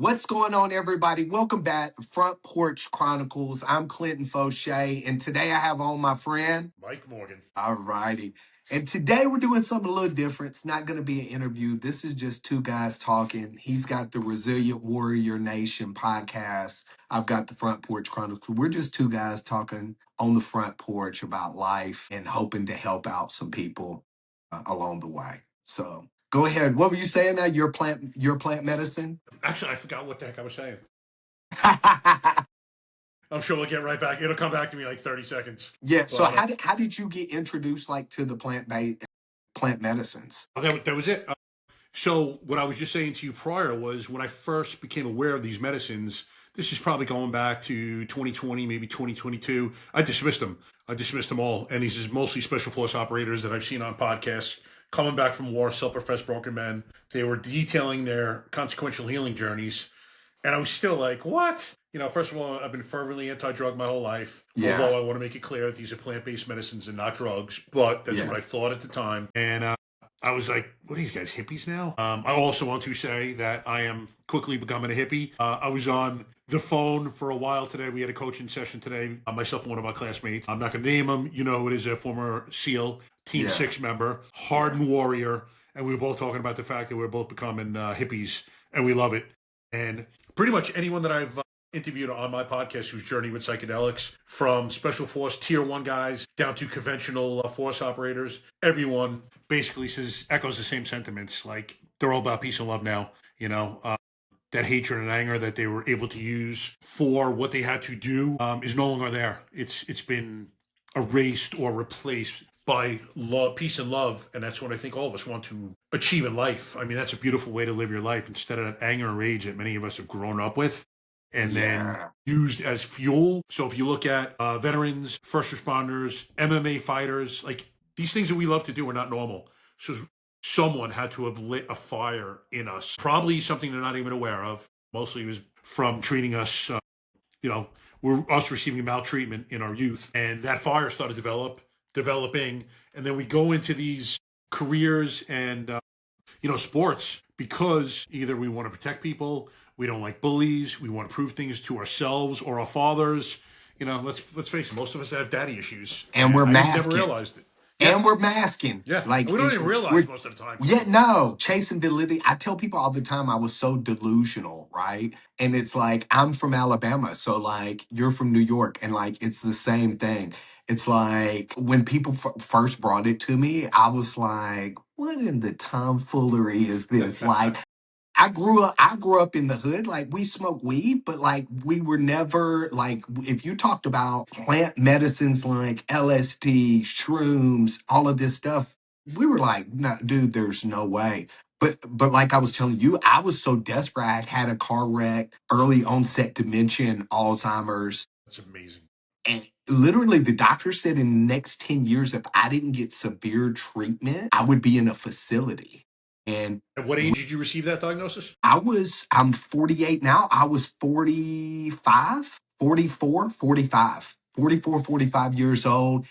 What's going on, everybody? Welcome back to Front Porch Chronicles. I'm Clinton Foshee, and today I have on my friend Mike Morgan. All righty. And today we're doing something a little different. It's not going to be an interview. This is just two guys talking. He's got the Resilient Warrior Nation podcast. I've got the Front Porch Chronicles. We're just two guys talking on the front porch about life and hoping to help out some people along the way. So go ahead. What were you saying now? Your plant medicine? Actually, I forgot what the heck I was saying. I'm sure we'll get right back. It'll come back to me like 30 seconds. Yeah. So how did you get introduced to the plant medicines? Oh, that was it. So what I was just saying to you prior was when I first became aware of these medicines, this is probably going back to 2020, maybe 2022. I dismissed them. I dismissed them all. And these is mostly special force operators that I've seen on podcasts coming back from war, self-professed broken men. They were detailing their consequential healing journeys. And I was still like, what? First of all, I've been fervently anti-drug my whole life. Yeah. Although I want to make it clear that these are plant-based medicines and not drugs. But that's what I thought at the time. And I was like, what are these guys, hippies now? I also want to say that I am quickly becoming a hippie. I was on the phone for a while today. We had a coaching session today. Myself and one of our classmates. I'm not going to name him. It is a former SEAL, Team 6 member, hardened warrior. And we were both talking about the fact that we're both becoming hippies. And we love it. And pretty much anyone that I've interviewed on my podcast who's journeyed with psychedelics, from special force tier 1 guys down to conventional force operators, everyone basically echoes the same sentiments. Like, they're all about peace and love now. That hatred and anger that they were able to use for what they had to do is no longer there. It's been erased or replaced by love, peace and love. And that's what I think all of us want to achieve in life. I mean, that's a beautiful way to live your life instead of that anger and rage that many of us have grown up with and then used as fuel. So if you look at veterans, first responders, MMA fighters, like, these things that we love to do are not normal. So someone had to have lit a fire in us, probably something they're not even aware of. Mostly it was from treating us, we're us receiving maltreatment in our youth. And that fire started developing. And then we go into these careers and, sports because either we want to protect people, we don't like bullies, we want to prove things to ourselves or our fathers. Let's face it, most of us have daddy issues. And we're masking. I never realized it. Yeah. And we're masking. Yeah. Like, we don't even realize most of the time. Yeah, no. Chasing validity. I tell people all the time I was so delusional, right? And it's like, I'm from Alabama. So, like, you're from New York. And, like, it's the same thing. It's like when people first brought it to me, I was like, what in the tomfoolery is this? Like, I grew up in the hood. Like, we smoked weed, but like we were never like, if you talked about plant medicines like LSD, shrooms, all of this stuff, we were like, no, dude, there's no way. But like I was telling you, I was so desperate. I had a car wreck, early onset dementia, and Alzheimer's. That's amazing. And literally the doctor said in the next 10 years, if I didn't get severe treatment, I would be in a facility. And at what age did you receive that diagnosis? I'm 48 now. I was 45, 44, 45, 44, 45 years old,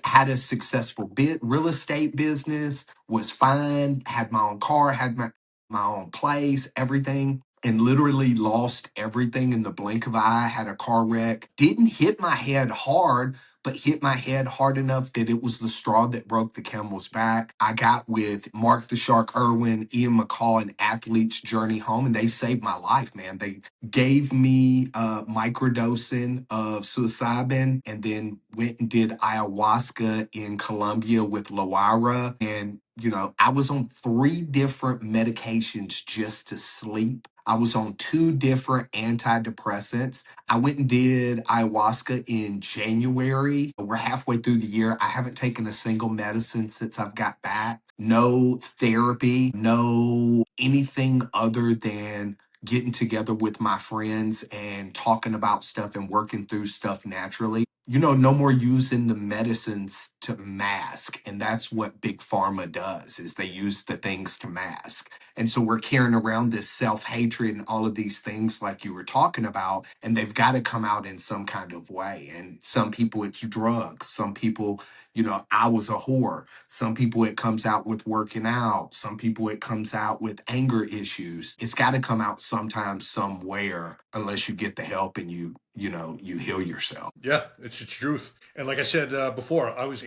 had a successful real estate business, was fine, had my own car, had my own place, everything, and literally lost everything in the blink of an eye, had a car wreck, didn't hit my head hard, but hit my head hard enough that it was the straw that broke the camel's back. I got with Mark the Shark Irwin, Ian McCall, and Athlete's Journey Home, and they saved my life, man. They gave me microdosing of psilocybin and then went and did ayahuasca in Colombia with Loira. And, I was on 3 different medications just to sleep. I was on 2 different antidepressants. I went and did ayahuasca in January. We're halfway through the year. I haven't taken a single medicine since I've got back. No therapy, no anything other than getting together with my friends and talking about stuff and working through stuff naturally. No more using the medicines to mask. And that's what Big Pharma does, is they use the things to mask. And so we're carrying around this self-hatred and all of these things like you were talking about, and they've got to come out in some kind of way. And some people, it's drugs. Some people, I was a whore. Some people, it comes out with working out. Some people, it comes out with anger issues. It's got to come out sometime, somewhere, unless you get the help and you heal yourself. Yeah, it's truth. And like I said before, I was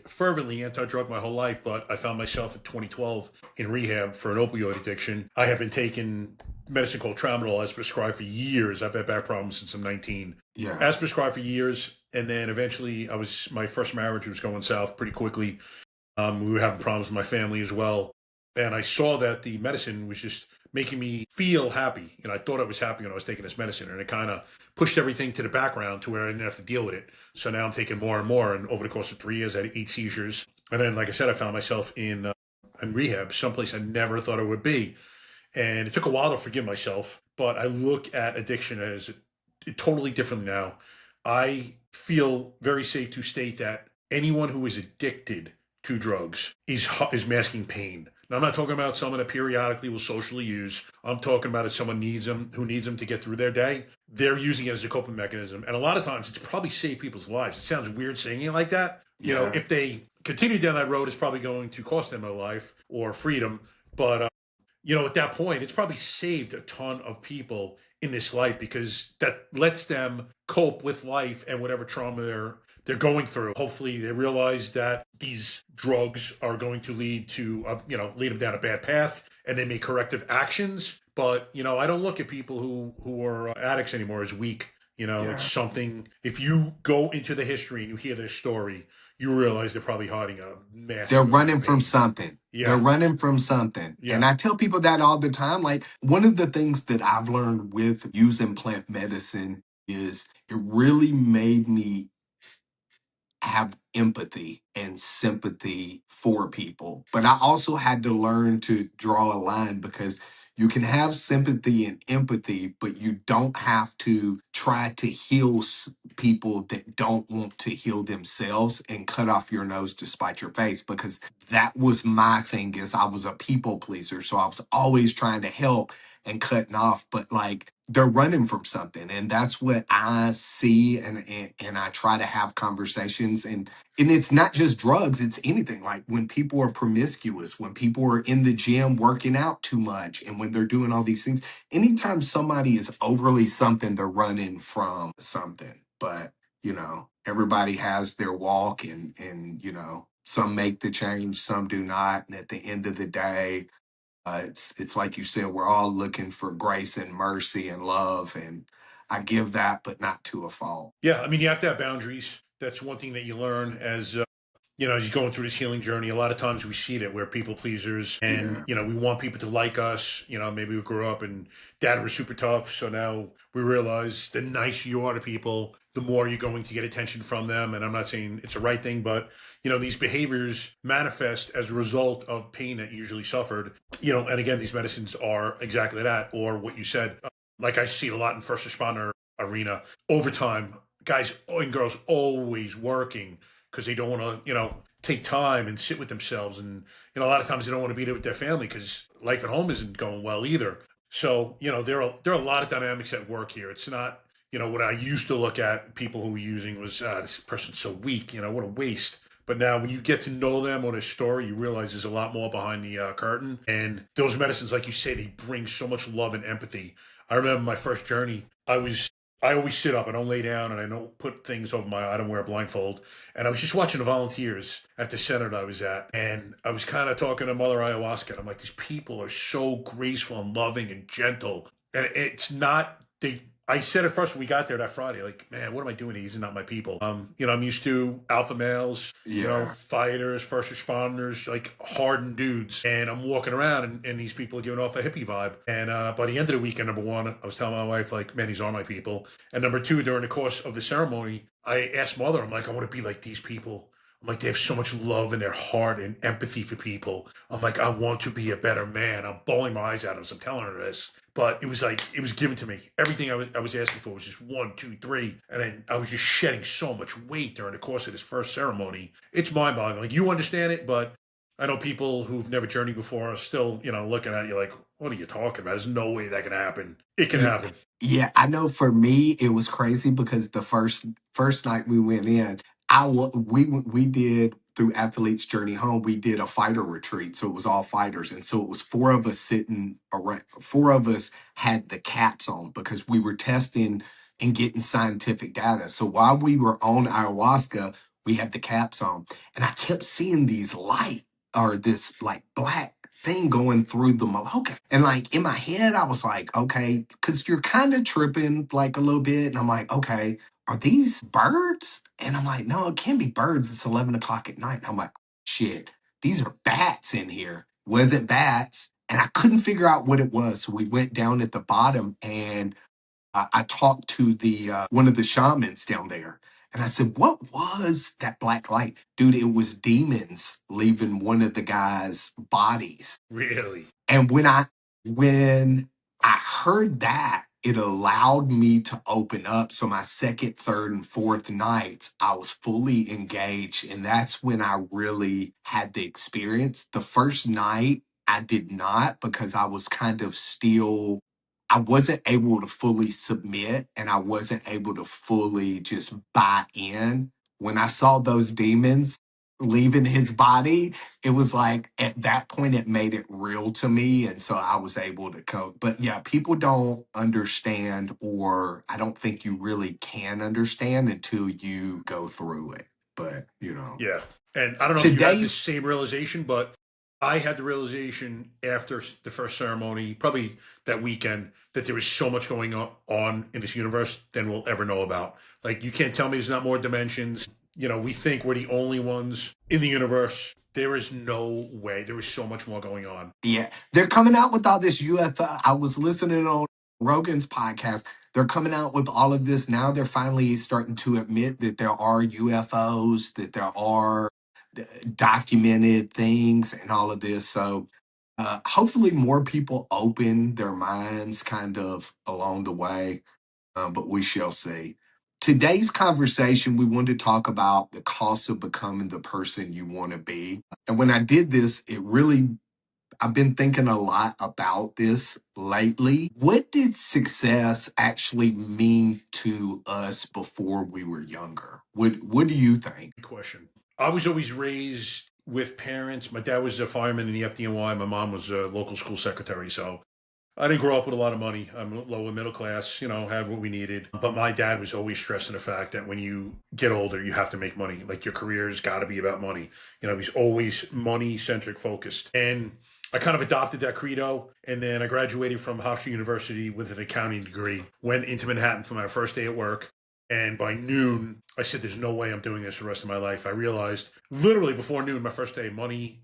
fervently anti-drug my whole life, but I found myself in 2012 in rehab for an opioid addiction. I have been taking medicine called tramadol as prescribed for years. I've had back problems since I'm 19. Yeah. As prescribed for years, and then eventually my first marriage was going south pretty quickly. We were having problems with my family as well. And I saw that the medicine was just making me feel happy. I thought I was happy when I was taking this medicine, and it kind of pushed everything to the background to where I didn't have to deal with it. So now I'm taking more and more. And over the course of 3 years, I had 8 seizures. And then, like I said, I found myself in rehab, someplace I never thought I would be. And it took a while to forgive myself, but I look at addiction as totally differently now. I feel very safe to state that anyone who is addicted to drugs is masking pain. Now, I'm not talking about someone that periodically will socially use. I'm talking about if someone who needs them to get through their day. They're using it as a coping mechanism. And a lot of times it's probably saved people's lives. It sounds weird saying it like that. Yeah. If they continue down that road, it's probably going to cost them their life or freedom. But, at that point, it's probably saved a ton of people in this life, because that lets them cope with life and whatever trauma they're going through. Hopefully they realize that these drugs are going to lead them down a bad path, and they make corrective actions. But, I don't look at people who are addicts anymore as weak. It's something, if you go into the history and you hear their story, you realize they're probably hiding a massive. They're running from something. Yeah. They're running from something. Yeah. And I tell people that all the time. Like, one of the things that I've learned with using plant medicine is it really made me have empathy and sympathy for people. But I also had to learn to draw a line, because you can have sympathy and empathy, but you don't have to try to heal people that don't want to heal themselves and cut off your nose to spite your face. Because that was my thing, is I was a people pleaser. So I was always trying to help and cutting off, but like, they're running from something. And that's what I see. And I try to have conversations, and it's not just drugs, it's anything. Like, when people are promiscuous, when people are in the gym working out too much, and when they're doing all these things, anytime somebody is overly something, they're running from something. But, everybody has their walk, and some make the change, some do not. And at the end of the day, it's like you said, we're all looking for grace and mercy and love, and I give that, but not to a fault. Yeah, you have to have boundaries. That's one thing that you learn as as you're going through this healing journey. A lot of times we see that we're people pleasers, and we want people to like us. Maybe we grew up and dad was super tough, so now we realize the nicer you are to people, the more you're going to get attention from them. And I'm not saying it's a right thing, but these behaviors manifest as a result of pain that you usually suffered. And again, these medicines are exactly that, or what you said. Like, I see it a lot in first responder arena. Overtime, guys and girls always working because they don't want to, take time and sit with themselves. And, a lot of times they don't want to be there with their family because life at home isn't going well either. So, there are a lot of dynamics at work here. It's not, what I used to look at people who were using was, this person's so weak, what a waste. But now when you get to know them on a story, you realize there's a lot more behind the curtain. And those medicines, like you say, they bring so much love and empathy. I remember my first journey, I always sit up. I don't lay down, and I don't put things over I don't wear a blindfold. And I was just watching the volunteers at the center that I was at. And I was kind of talking to Mother Ayahuasca. And I'm like, these people are so graceful and loving and gentle. And it's not, I said at first when we got there that Friday, like, man, what am I doing? These are not my people. I'm used to alpha males, fighters, first responders, like hardened dudes. And I'm walking around, and these people are giving off a hippie vibe. And by the end of the weekend, number one, I was telling my wife, like, man, these are my people. And number two, during the course of the ceremony, I asked Mother, I'm like, I want to be like these people. I'm like, they have so much love in their heart and empathy for people. I'm like, I want to be a better man. I'm bawling my eyes out as I'm telling her this. But it was like, it was given to me. Everything I was asking for was just 1, 2, 3. And then I was just shedding so much weight during the course of this first ceremony. It's mind-boggling. Like, you understand it, but I know people who've never journeyed before are still, looking at you like, what are you talking about? There's no way that can happen. It can happen. Yeah, I know for me, it was crazy because the first night we went in, we did through Athlete's Journey Home, we did a fighter retreat. So it was all fighters. And so it was four of us sitting around, four of us had the caps on because we were testing and getting scientific data. So while we were on ayahuasca, we had the caps on. And I kept seeing these light or this like black thing going through the maloca. And like in my head, I was like, okay, because you're kind of tripping like a little bit. And I'm like, okay, are these birds? And I'm like, no, it can't be birds. It's 11 o'clock at night. And I'm like, shit, these are bats in here. Was it bats? And I couldn't figure out what it was. So we went down at the bottom and I talked to the one of the shamans down there. And I said, what was that black light? Dude, it was demons leaving one of the guy's bodies. Really? And when I heard that, it allowed me to open up. So my second, third, and fourth nights, I was fully engaged. And that's when I really had the experience. The first night, I did not because I was kind of still, I wasn't able to fully submit and I wasn't able to fully just buy in. When I saw those demons leaving his body, it was like at that point it made it real to me, and so I was able to cope. But yeah, people don't understand, or I don't think you really can understand until you go through it. But Yeah. And I don't know if you had this today's same realization, but I had the realization after the first ceremony, probably that weekend, that there is so much going on in this universe than we'll ever know about. Like, you can't tell me there's not more dimensions. We think we're the only ones in the universe. There is no way. There is so much more going on. Yeah, they're coming out with all this UFO. I was listening on Rogan's podcast. They're coming out with all of this now. They're finally starting to admit that there are UFOs, that there are documented things, and all of this. So hopefully, more people open their minds kind of along the way. But we shall see. Today's conversation, we wanted to talk about the cost of becoming the person you want to be. And when I did this, I've been thinking a lot about this lately. What did success actually mean to us before we were younger? What do you think? Good question. I was always raised with parents. My dad was a fireman in the FDNY. My mom was a local school secretary. So I didn't grow up with a lot of money. I'm lower middle class, had what we needed. But my dad was always stressing the fact that when you get older, you have to make money. Like, your career has got to be about money. He's always money centric focused. And I kind of adopted that credo. And then I graduated from Hofstra University with an accounting degree, went into Manhattan for my first day at work. And by noon, I said, there's no way I'm doing this for the rest of my life. I realized literally before noon, my first day, money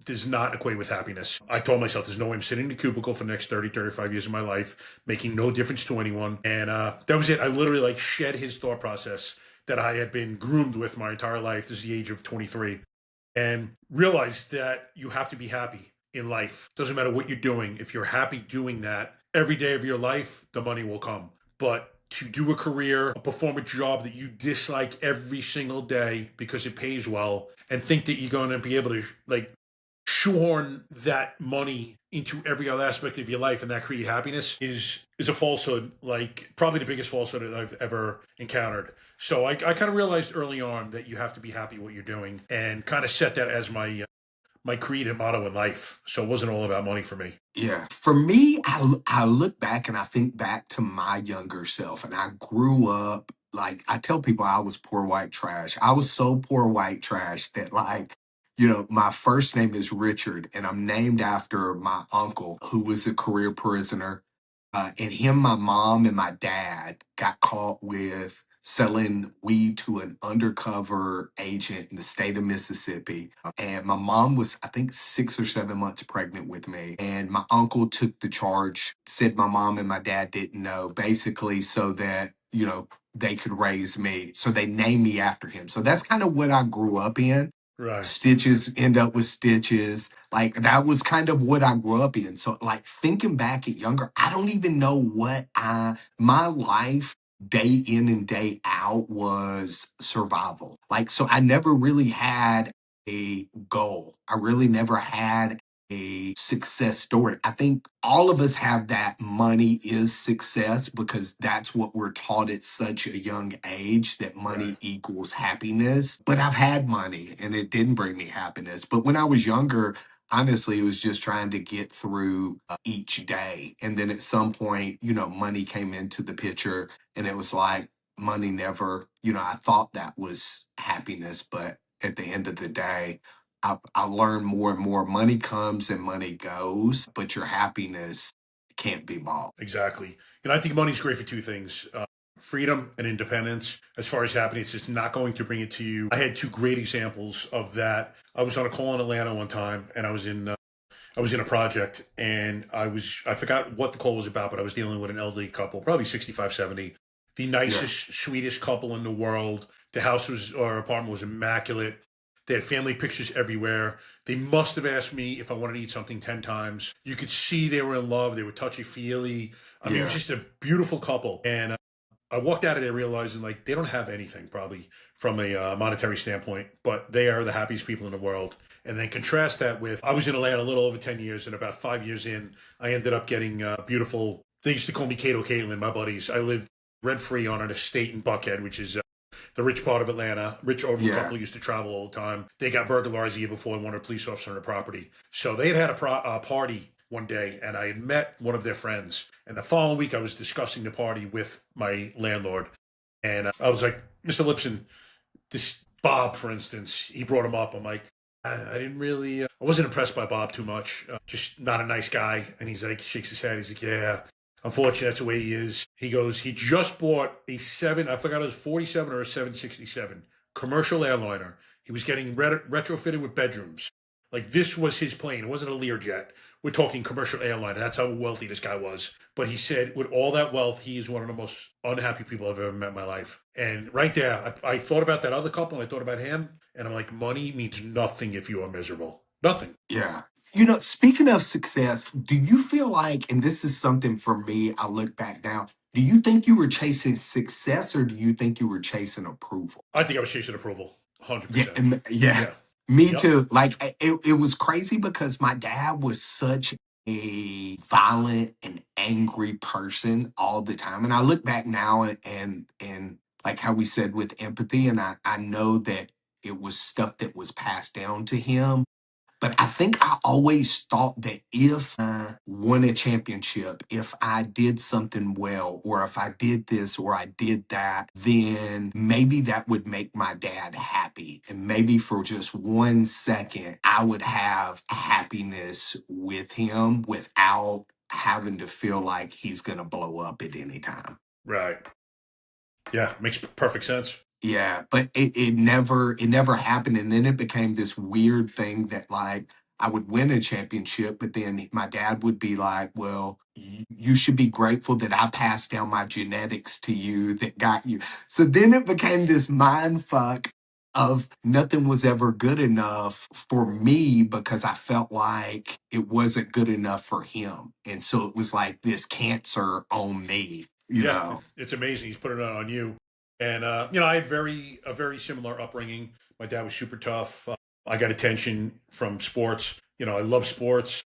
does not equate with happiness. I told myself there's no way I'm sitting in a cubicle for the next 30, 35 years of my life, making no difference to anyone. And that was it. I literally shed his thought process that I had been groomed with my entire life. This is the age of 23. And realized that you have to be happy in life. Doesn't matter what you're doing. If you're happy doing that every day of your life, the money will come. But to do a career, perform a job that you dislike every single day because it pays well, and think that you're going to be able to shoehorn that money into every other aspect of your life and that create happiness is a falsehood, probably the biggest falsehood that I've ever encountered. So I kind of realized early on that you have to be happy what you're doing, and kind of set that as my creed and motto in life. So it wasn't all about money for me. Yeah. For me, I look back and I think back to my younger self, and I grew up like I tell people I was poor white trash. I was so poor white trash that my first name is Richard, and I'm named after my uncle who was a career prisoner. And him, my mom, and my dad got caught with selling weed to an undercover agent in the state of Mississippi. And my mom was, I think, 6 or 7 months pregnant with me. And my uncle took the charge, said my mom and my dad didn't know, basically so that, they could raise me. So they named me after him. So that's kind of what I grew up in. Right. Stitches end up with stitches. Like, that was kind of what I grew up in. So thinking back at younger, I don't even know my life day in and day out was survival. So I never really had a goal. I really never had a success story. I think all of us have that money is success because that's what we're taught at such a young age, that money equals happiness. But I've had money and it didn't bring me happiness. But when I was younger, honestly, it was just trying to get through each day. And then at some point, money came into the picture and it was like money never, I thought that was happiness. But at the end of the day, I learned more and more. Money comes and money goes, but your happiness can't be bought. Exactly. And I think money's great for two things. Freedom and independence. As far as happiness, it's not going to bring it to you. I had two great examples of that. I was on a call in Atlanta one time, and I was in a project, and I forgot what the call was about, but I was dealing with an elderly couple, probably 65, 70. The nicest, sweetest couple in the world. The house or apartment was immaculate. They had family pictures everywhere. They must have asked me if I wanted to eat something 10 times. You could see they were in love. They were touchy-feely. I mean, it was just a beautiful couple. And I walked out of there realizing, like, they don't have anything probably from a monetary standpoint, but they are the happiest people in the world. And then contrast that with, I was in Atlanta a little over 10 years, and about 5 years in, I ended up getting beautiful, they used to call me Cato Caitlin, my buddies. I lived rent-free on an estate in Buckhead, which is the rich part of Atlanta. Rich older couple used to travel all the time. They got burglarized the year before and wanted a police officer on the property. So they had a party one day, and I had met one of their friends. And the following week, I was discussing the party with my landlord. And I was like, Mr. Lipson, this Bob, for instance, he brought him up. I'm like, I didn't really, I wasn't impressed by Bob too much. Just not a nice guy. And he's like, shakes his head. He's like, yeah. Unfortunately, that's the way he is. He goes, he just bought I forgot it was 47 or a 767 commercial airliner. He was getting retrofitted with bedrooms. Like, this was his plane. It wasn't a Learjet. We're talking commercial airliner. That's how wealthy this guy was. But he said, with all that wealth, he is one of the most unhappy people I've ever met in my life. And right there, I thought about that other couple, and I thought about him. And I'm like, money means nothing if you are miserable. Nothing. Yeah. Speaking of success, do you feel like, and this is something for me, I look back now, do you think you were chasing success or do you think you were chasing approval? I think I was chasing approval, Yeah, 100%. yeah. Me too. Like, it was crazy because my dad was such a violent and angry person all the time. And I look back now and like how we said with empathy, and I know that it was stuff that was passed down to him. But I think I always thought that if I won a championship, if I did something well, or if I did this or I did that, then maybe that would make my dad happy. And maybe for just 1 second, I would have happiness with him without having to feel like he's going to blow up at any time. Right. Yeah, makes perfect sense. Yeah, but it never happened. And then it became this weird thing that like I would win a championship, but then my dad would be like, well, you should be grateful that I passed down my genetics to you that got you. So then it became this mind fuck of nothing was ever good enough for me because I felt like it wasn't good enough for him. And so it was like this cancer on me, It's amazing. He's putting it on you. And I had a very similar upbringing. My dad was super tough. I got attention from sports. I love sports,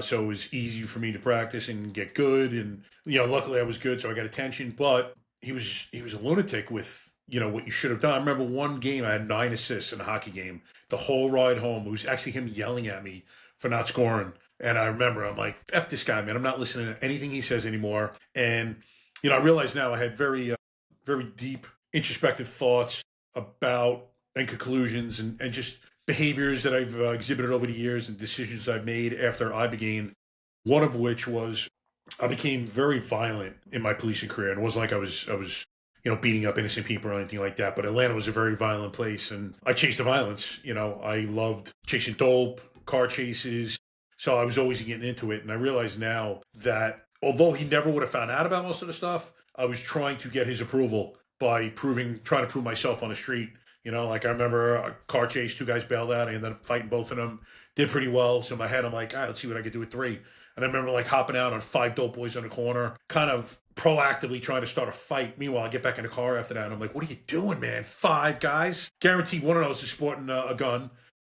so it was easy for me to practice and get good. And luckily I was good, so I got attention. But he was a lunatic with what you should have done. I remember one game I had 9 assists in a hockey game. The whole ride home, it was actually him yelling at me for not scoring. And I remember I'm like, F this guy, man. I'm not listening to anything he says anymore. And I realize now I had very deep introspective thoughts about and conclusions and just behaviors that I've exhibited over the years and decisions I've made after I began. One of which was I became very violent in my policing career. And it wasn't like I was beating up innocent people or anything like that. But Atlanta was a very violent place, and I chased the violence. I loved chasing dope, car chases. So I was always getting into it. And I realize now that although he never would have found out about most of the stuff, I was trying to get his approval by trying to prove myself on the street. Like I remember a car chase, 2 guys bailed out. I ended up fighting both of them, did pretty well. So in my head, I'm like, all right, let's see what I could do with 3. And I remember like hopping out on 5 dope boys on the corner, kind of proactively trying to start a fight. Meanwhile, I get back in the car after that and I'm like, what are you doing, man? 5 guys? Guaranteed one of those is sporting a gun.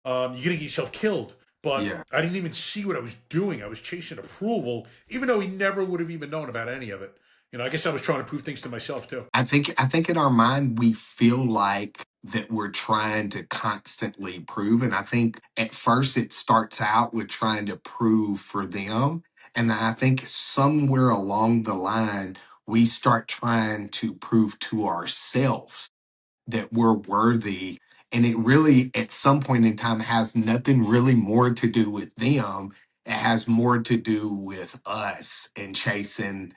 You're going to get yourself killed. But Yeah. I didn't even see what I was doing. I was chasing approval, even though he never would have even known about any of it. I guess I was trying to prove things to myself too. I think in our mind we feel like that we're trying to constantly prove. And I think at first it starts out with trying to prove for them. And I think somewhere along the line, we start trying to prove to ourselves that we're worthy. And it really, at some point in time, has nothing really more to do with them. It has more to do with us and chasing,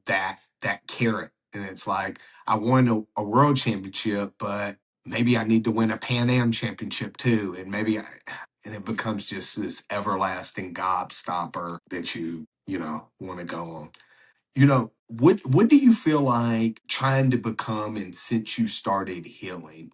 that carrot. And it's like, I won a world championship, but maybe I need to win a Pan Am championship too. And it becomes just this everlasting gobstopper that want to go on. What do you feel like trying to become, and since you started healing,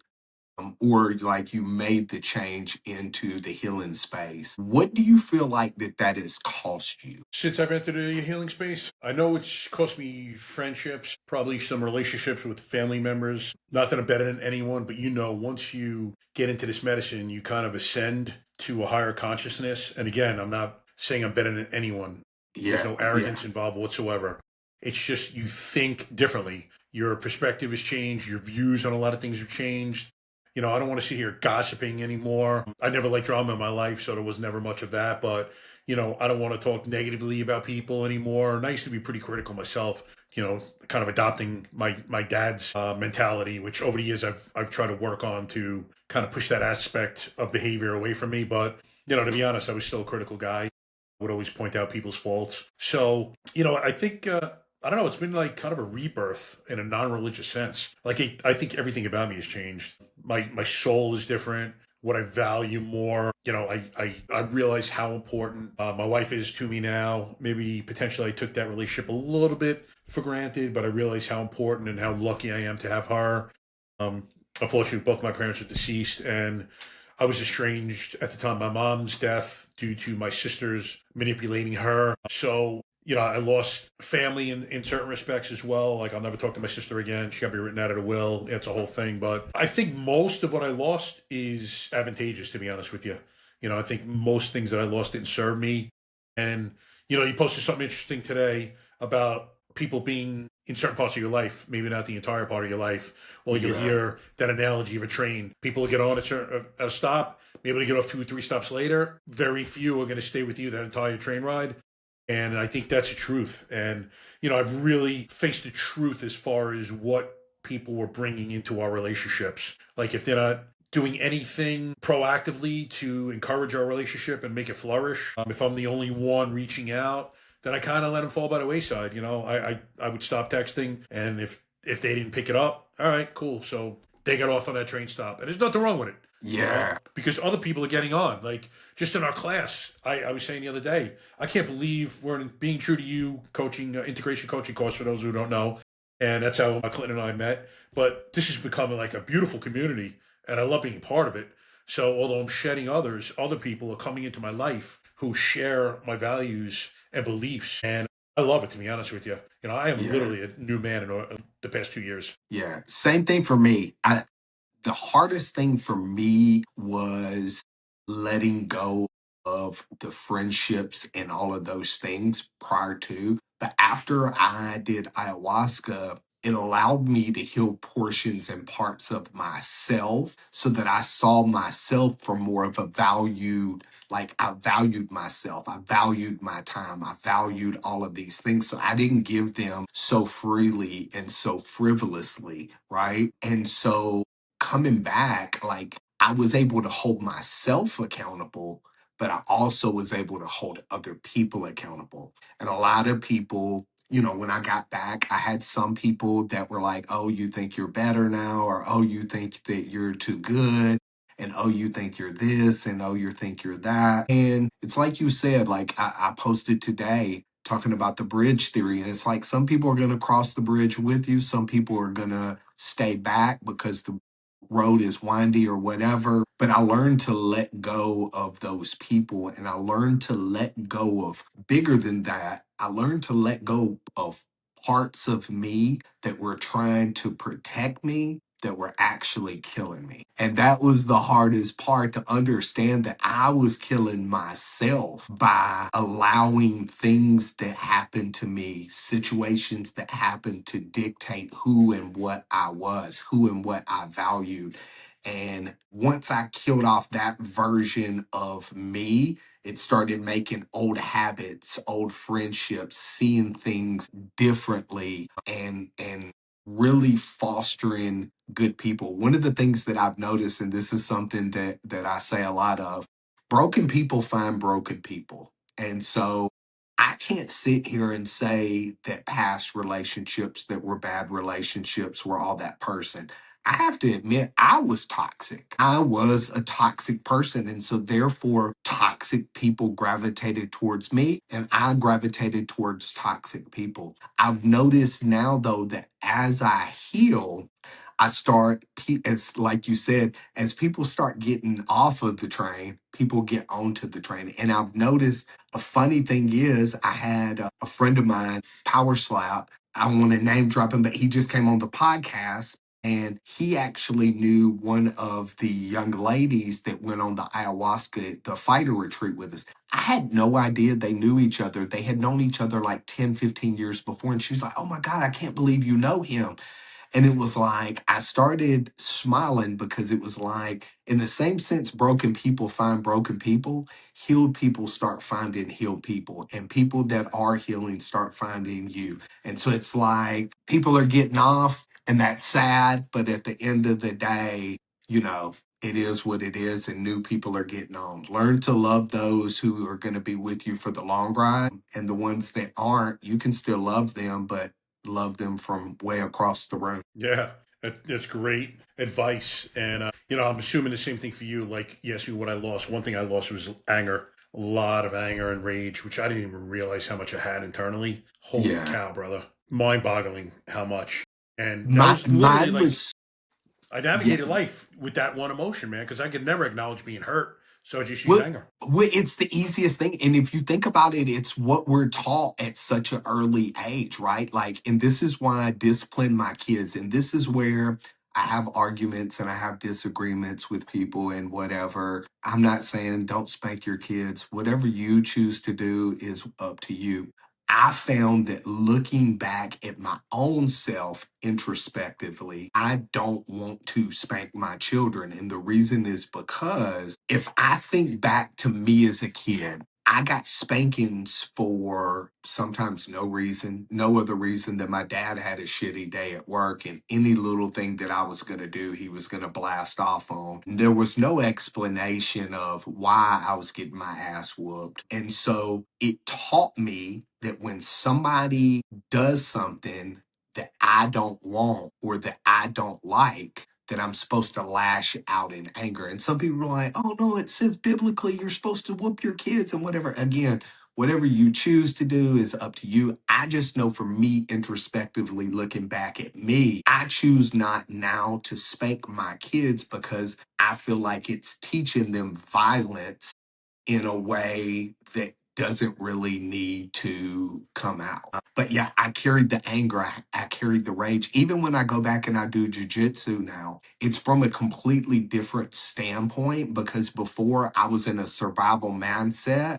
or like you made the change into the healing space, what do you feel like that has cost you? Since I've entered a healing space, I know it's cost me friendships, probably some relationships with family members. Not that I'm better than anyone, but once you get into this medicine, you kind of ascend to a higher consciousness. And again, I'm not saying I'm better than anyone. There's Yeah, no yeah, arrogance involved whatsoever. It's just you think differently. Your perspective has changed. Your views on a lot of things have changed. I don't want to sit here gossiping anymore. I never liked drama in my life, so there was never much of that. But I don't want to talk negatively about people anymore. And I used to be pretty critical myself, kind of adopting my dad's mentality, which over the years I've tried to work on to kind of push that aspect of behavior away from me. But, to be honest, I was still a critical guy. I would always point out people's faults. So, I think, I don't know, it's been like kind of a rebirth in a non religious sense. Like, I think everything about me has changed. My soul is different, what I value more. I realize how important my wife is to me now. Maybe potentially I took that relationship a little bit for granted, but I realize how important and how lucky I am to have her. Um, Unfortunately, both my parents are deceased, and I was estranged at the time of my mom's death due to my sisters manipulating her. So, I lost family in certain respects as well. Like, I'll never talk to my sister again. She got to be written out of the will. It's a whole thing. But I think most of what I lost is advantageous, to be honest with you. I think most things that I lost didn't serve me. And, you posted something interesting today about people being in certain parts of your life, maybe not the entire part of your life. Or you'll yeah, hear that analogy of a train. People get on a stop, maybe they get off 2 or 3 stops later. Very few are going to stay with you that entire train ride. And I think that's the truth. And, I've really faced the truth as far as what people were bringing into our relationships. Like, if they're not doing anything proactively to encourage our relationship and make it flourish, if I'm the only one reaching out, then I kind of let them fall by the wayside. I would stop texting. And if they didn't pick it up, all right, cool. So they got off on that train stop. And there's nothing wrong with it. yeah, Because other people are getting on. Like, just in our class, I was saying the other day, I can't believe we're in Being True to You coaching, integration coaching course for those who don't know. And that's how Clinton and I met. But this is becoming like a beautiful community, and I love being part of it. So, although I'm shedding others, other people are coming into my life who share my values and beliefs. And I love it, to be honest with you. I am yeah, literally a new man in the past 2 years. yeah. Same thing for me. The hardest thing for me was letting go of the friendships and all of those things prior to. But after I did ayahuasca, it allowed me to heal portions and parts of myself so that I saw myself for more of a valued, like I valued myself. I valued my time. I valued all of these things. So I didn't give them so freely and so frivolously. Right. And so coming back, like I was able to hold myself accountable, but I also was able to hold other people accountable. And a lot of people, when I got back, I had some people that were like, oh, you think you're better now, or oh, you think that you're too good. And oh, you think you're this, and oh, you think you're that. And it's like you said, like I posted today talking about the bridge theory. And it's like some people are going to cross the bridge with you, some people are going to stay back because the road is windy or whatever. But I learned to let go of those people, and I learned to let go of bigger than that. I learned to let go of parts of me that were trying to protect me that were actually killing me. And that was the hardest part, to understand that I was killing myself by allowing things that happened to me, situations that happened, to dictate who and what I was, who and what I valued. And once I killed off that version of me, it started making old habits, old friendships, seeing things differently, and really fostering good people. One of the things that I've noticed, and this is something that I say a lot of, broken people find broken people. And so I can't sit here and say that past relationships that were bad relationships were all that person. I have to admit, I was toxic. I was a toxic person. And so, therefore, toxic people gravitated towards me, and I gravitated towards toxic people. I've noticed now, though, that as I heal, I start, as like you said, as people start getting off of the train, people get onto the train. And I've noticed a funny thing is, I had a friend of mine, Power Slap. I don't want to name drop him, but he just came on the podcast. And he actually knew one of the young ladies that went on the ayahuasca, the fighter retreat with us. I had no idea they knew each other. They had known each other like 10, 15 years before. And she's like, "Oh my God, I can't believe you know him." And it was like, I started smiling, because it was like, in the same sense, broken people find broken people, healed people start finding healed people, and people that are healing start finding you. And so it's like people are getting off, and that's sad. But at the end of the day, you know, it is what it is, and new people are getting on. Learn to love those who are going to be with you for the long ride, and the ones that aren't, you can still love them, but love them from way across the room. Yeah, that's great advice. And, I'm assuming the same thing for you. Like, yes, what I lost, one thing I lost was anger, a lot of anger and rage, which I didn't even realize how much I had internally. Holy Yeah. cow, brother. Mind boggling how much. And that My was literally mine like, was I yeah. navigated life with that one emotion, man, because I could never acknowledge being hurt. So I just use Well, anger. it's the easiest thing. And if you think about it, it's what we're taught at such an early age, right? Like, and this is why I discipline my kids. And this is where I have arguments and I have disagreements with people and whatever. I'm not saying don't spank your kids. Whatever you choose to do is up to you. I found that looking back at my own self introspectively, I don't want to spank my children. And the reason is because if I think back to me as a kid, I got spankings for sometimes no reason, no other reason than my dad had a shitty day at work, and any little thing that I was going to do, he was going to blast off on. There was no explanation of why I was getting my ass whooped. And so it taught me that when somebody does something that I don't want or that I don't like, that I'm supposed to lash out in anger. And some people are like, "Oh no, it says biblically you're supposed to whoop your kids and whatever." Again, whatever you choose to do is up to you. I just know, for me, introspectively looking back at me, I choose not now to spank my kids, because I feel like it's teaching them violence in a way that doesn't really need to come out. But yeah, I carried the anger, I carried the rage. Even when I go back and I do jujitsu now, it's from a completely different standpoint, because before I was in a survival mindset,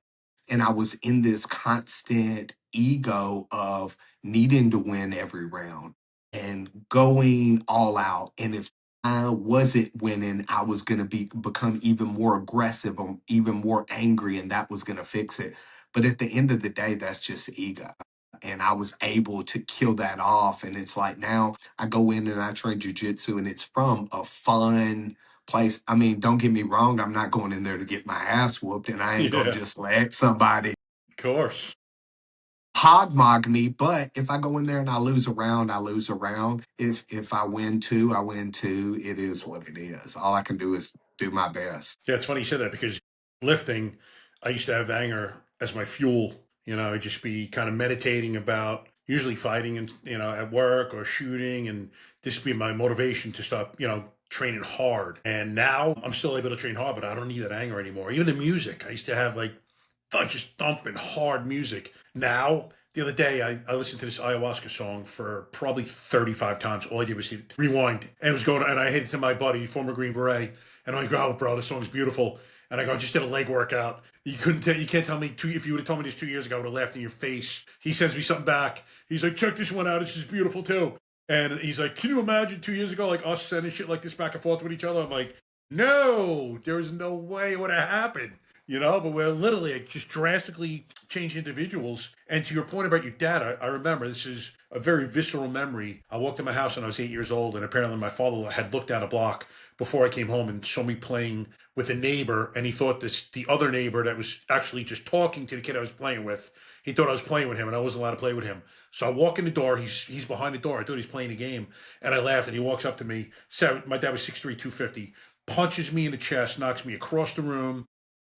and I was in this constant ego of needing to win every round and going all out. And if I wasn't winning, I was going to become even more aggressive or even more angry, and that was going to fix it. But at the end of the day, that's just ego. And I was able to kill that off. And it's like, now I go in and I train jujitsu, and it's from a fun place. I mean, don't get me wrong, I'm not going in there to get my ass whooped, and I ain't going to Yeah, just let somebody of course. hogmog me. But if I go in there and I lose a round, I lose a round. If I win two, I win two. It is what it is. All I can do is do my best. Yeah, it's funny you said that because lifting, I used to have anger as my fuel. I'd just be kind of meditating about usually fighting and, at work or shooting. And this would be my motivation to stop, training hard. And now I'm still able to train hard, but I don't need that anger anymore. Even in music, I used to have like just thumping hard music. Now The other day, I listened to this ayahuasca song for probably 35 times. All I did was hit rewind, and it was going. And I hit it to my buddy, former Green Beret, and I'm like, "Oh, bro, this song's beautiful." And I go, "I just did a leg workout." You couldn't. You can't tell me. If you would have told me this 2 years ago, I would have laughed in your face. He sends me something back. He's like, "Check this one out. This is beautiful too." And he's like, "Can you imagine 2 years ago, like us sending shit like this back and forth with each other?" I'm like, "No, there is no way it would have happened." But we're literally like, just drastically changed individuals. And to your point about your dad, I remember this is a very visceral memory. I walked in my house when I was 8 years old, and apparently my father had looked down a block before I came home and saw me playing with a neighbor, and he thought the other neighbor that was actually just talking to the kid I was playing with, he thought I was playing with him, and I wasn't allowed to play with him. So I walk in the door. He's behind the door. I thought he was playing a game, and I laughed. And he walks up to me. My dad was 6'3", 250. Punches me in the chest, knocks me across the room.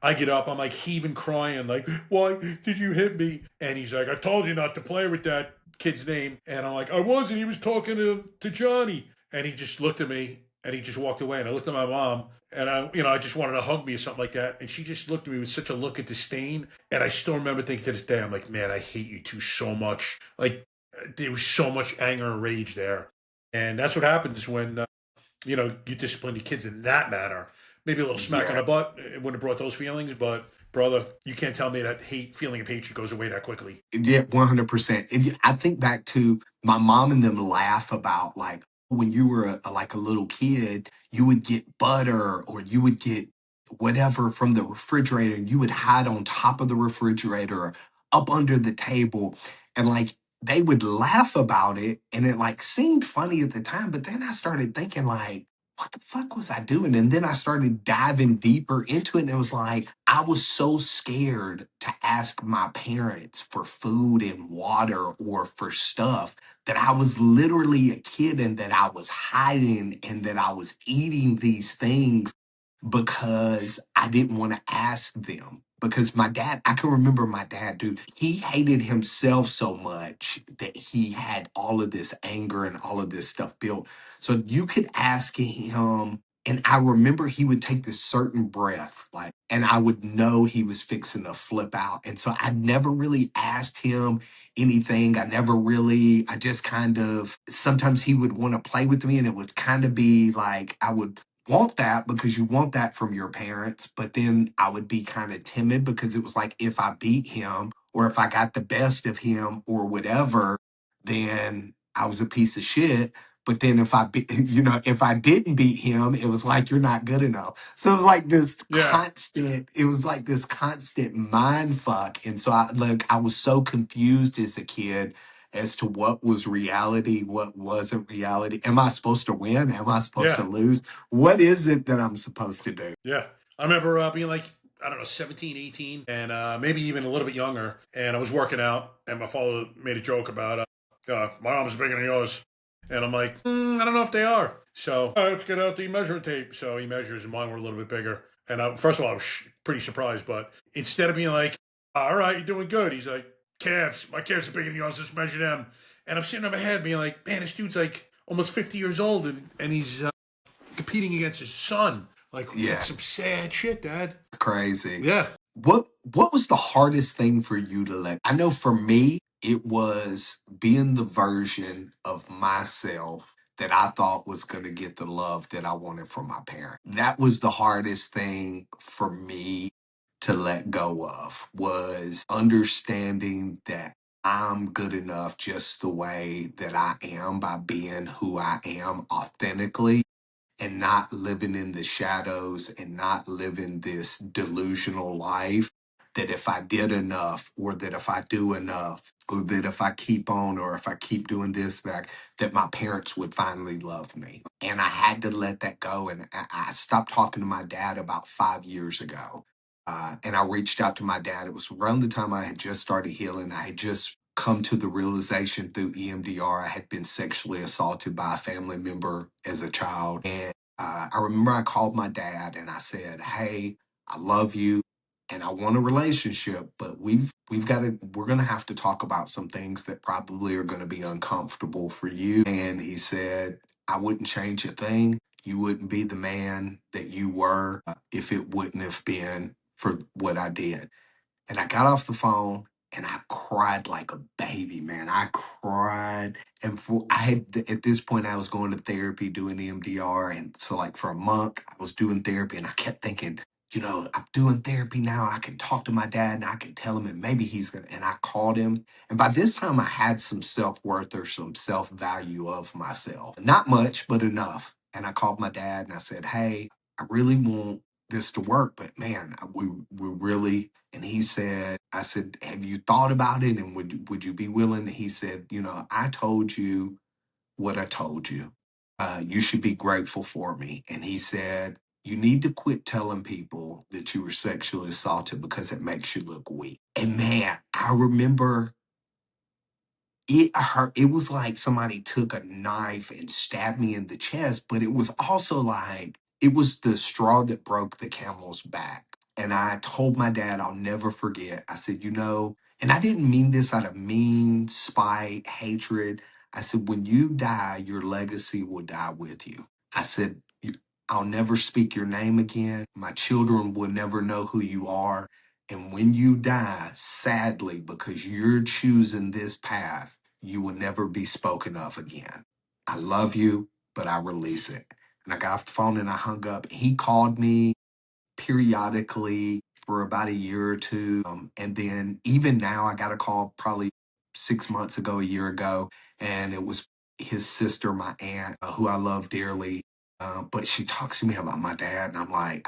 I get up, I'm like heaving, crying, like, "Why did you hit me?" And he's like, "I told you not to play with that kid's name." And I'm like, "I wasn't. He was talking to Johnny." And he just looked at me and he just walked away. And I looked at my mom, and I just wanted to hug me or something like that. And she just looked at me with such a look of disdain. And I still remember thinking to this day, I'm like, "Man, I hate you two so much." Like, there was so much anger and rage there. And that's what happens when you discipline your kids in that manner. Maybe a little smack on Yeah. the butt, it wouldn't have brought those feelings, but brother, you can't tell me that feeling of hatred goes away that quickly. Yeah, 100%. I think back to my mom and them laugh about like when you were like a little kid, you would get butter or you would get whatever from the refrigerator and you would hide on top of the refrigerator or up under the table. And like they would laugh about it and it like seemed funny at the time. But then I started thinking like, what the fuck was I doing? And then I started diving deeper into it. And it was like, I was so scared to ask my parents for food and water or for stuff that I was literally a kid and that I was hiding and that I was eating these things because I didn't want to ask them. Because my dad, I can remember my dad, dude, he hated himself so much that he had all of this anger and all of this stuff built. So you could ask him, and I remember he would take this certain breath, like, and I would know he was fixing to flip out. And so I never really asked him anything. I just kind of, sometimes he would want to play with me, and it would kind of be like, I would want that because you want that from your parents. But then I would be kind of timid because it was like, if I beat him or if I got the best of him or whatever, then I was a piece of shit. But then if I didn't beat him, it was like, you're not good enough. So Yeah, it was like this constant mind fuck. And so I was so confused as a kid as to what was reality, what wasn't reality. Am I supposed to win? Am I supposed to yeah, lose? What is it that I'm supposed to do? yeah. I remember being like, I don't know, 17, 18, and maybe even a little bit younger. And I was working out, and my father made a joke about, my arms are bigger than yours. And I'm like, I don't know if they are. So, all right, let's get out the measuring tape. So he measures, and mine were a little bit bigger. And first of all, I was pretty surprised. But instead of being like, "All right, you're doing good," he's like, "Calves, my calves are bigger than yours. Let's measure them." And I'm sitting in my head being like, "Man, this dude's like almost 50 years old, and he's competing against his son. Like, that's Yeah, some sad shit, Dad." it's crazy. Yeah, What was the hardest thing for you to let? I know for me, it was being the version of myself that I thought was going to get the love that I wanted from my parents. That was the hardest thing for me to let go of, was understanding that I'm good enough just the way that I am by being who I am authentically and not living in the shadows and not living this delusional life that if I did enough or that if I do enough or that if I keep on or if I keep doing this that my parents would finally love me. And I had to let that go. And I stopped talking to my dad about 5 years ago. And I reached out to my dad. It was around the time I had just started healing. I had just come to the realization through EMDR I had been sexually assaulted by a family member as a child. And I remember I called my dad and I said, "Hey, I love you and I want a relationship, but we're gonna have to talk about some things that probably are gonna be uncomfortable for you." And he said, "I wouldn't change a thing. You wouldn't be the man that you were if it wouldn't have been for what I did." And I got off the phone and I cried like a baby, man. I cried. And I had, at this point, I was going to therapy, doing EMDR. And so, like, for a month, I was doing therapy, and I kept thinking, I'm doing therapy now. I can talk to my dad and I can tell him, and maybe he's going to. And I called him. And by this time, I had some self worth or some self value of myself. Not much, but enough. And I called my dad and I said, hey, I really want this to work, but man, we really. And he said, I said, have you thought about it? And would you be willing? He said, I told you what I told you. You should be grateful for me. And he said, you need to quit telling people that you were sexually assaulted because it makes you look weak. And man, I remember it hurt. It was like somebody took a knife and stabbed me in the chest, but it was also like it was the straw that broke the camel's back. And I told my dad, I'll never forget. I said, and I didn't mean this out of mean spite, hatred. I said, when you die, your legacy will die with you. I said, I'll never speak your name again. My children will never know who you are. And when you die, sadly, because you're choosing this path, you will never be spoken of again. I love you, but I release it. And I got off the phone and I hung up. He called me periodically for about a year or two. And then even now, I got a call probably 6 months ago, a year ago, and it was his sister, my aunt, who I love dearly. But she talks to me about my dad, and I'm like,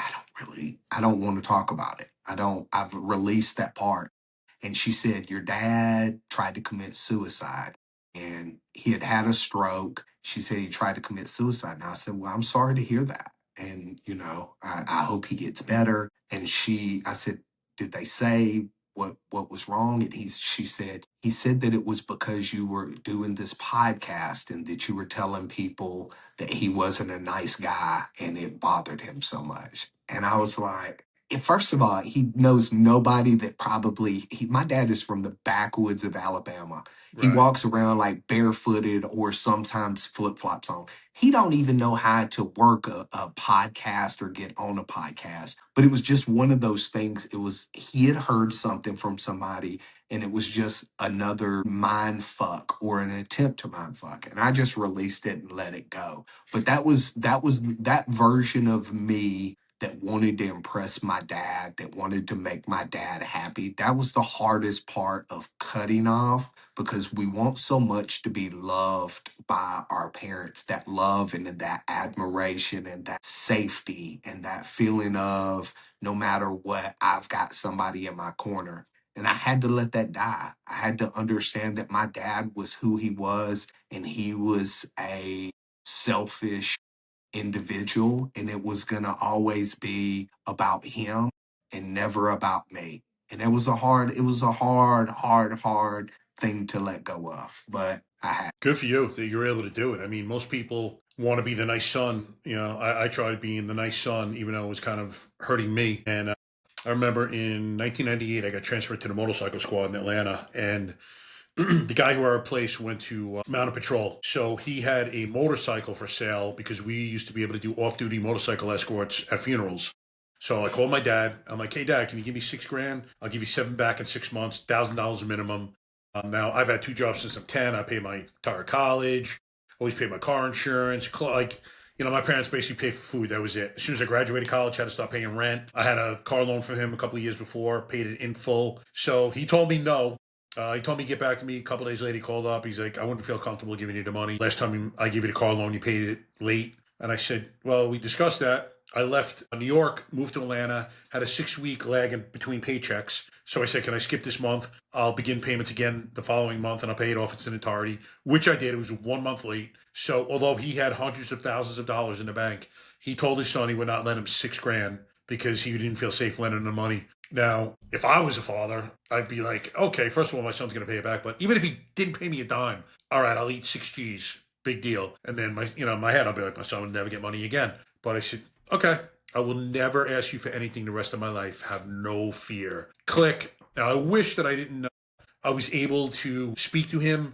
I don't want to talk about it. I've released that part. And she said, your dad tried to commit suicide and he had had a stroke. She said he tried to commit suicide. And I said, well, I'm sorry to hear that. And, I hope he gets better. And I said, did they say what was wrong? And she said, he said that it was because you were doing this podcast and that you were telling people that he wasn't a nice guy and it bothered him so much. And I was like, first of all, he knows nobody that my dad is from the backwoods of Alabama. He Right. walks around like barefooted or sometimes flip-flops on. He don't even know how to work a podcast or get on a podcast. But it was just one of those things. He had heard something from somebody and it was just another mind fuck or an attempt to mind fuck. And I just released it and let it go. But that version of me that wanted to impress my dad, that wanted to make my dad happy. That was the hardest part of cutting off because we want so much to be loved by our parents, that love and that admiration and that safety and that feeling of no matter what, I've got somebody in my corner. And I had to let that die. I had to understand that my dad was who he was and he was a selfish individual and it was going to always be about him and never about me. And it was a hard thing to let go of, but I had. Good for you that you're able to do it. I mean, most people want to be the nice son. I tried being the nice son, even though it was kind of hurting me. And I remember in 1998, I got transferred to the motorcycle squad in Atlanta. And the guy who I replaced went to Mounted Patrol. So he had a motorcycle for sale because we used to be able to do off-duty motorcycle escorts at funerals. So I called my dad. I'm like, hey, Dad, can you give me $6,000? I'll give you 7 back in 6 months, $1,000 a minimum. Now, I've had 2 jobs since I'm 10. I pay my entire college, always pay my car insurance. My parents basically paid for food. That was it. As soon as I graduated college, I had to stop paying rent. I had a car loan from him a couple of years before, paid it in full. So he told me no. He told me to get back to me. A couple of days later, he called up. He's like, I wouldn't feel comfortable giving you the money. Last time I gave you the car loan, you paid it late. And I said, well, we discussed that. I left New York, moved to Atlanta, had a 6-week lag in between paychecks. So I said, can I skip this month? I'll begin payments again the following month and I'll pay it off in its entirety, which I did. It was 1 month late. So although he had hundreds of thousands of dollars in the bank, he told his son he would not lend him $6,000 because he didn't feel safe lending him the money. Now, if I was a father, I'd be like, okay, first of all, my son's going to pay it back. But even if he didn't pay me a dime, all right, I'll eat 6 G's. Big deal. And then my head, I'll be like, my son will never get money again. But I said, okay, I will never ask you for anything the rest of my life. Have no fear. Click. Now, I wish that I was able to speak to him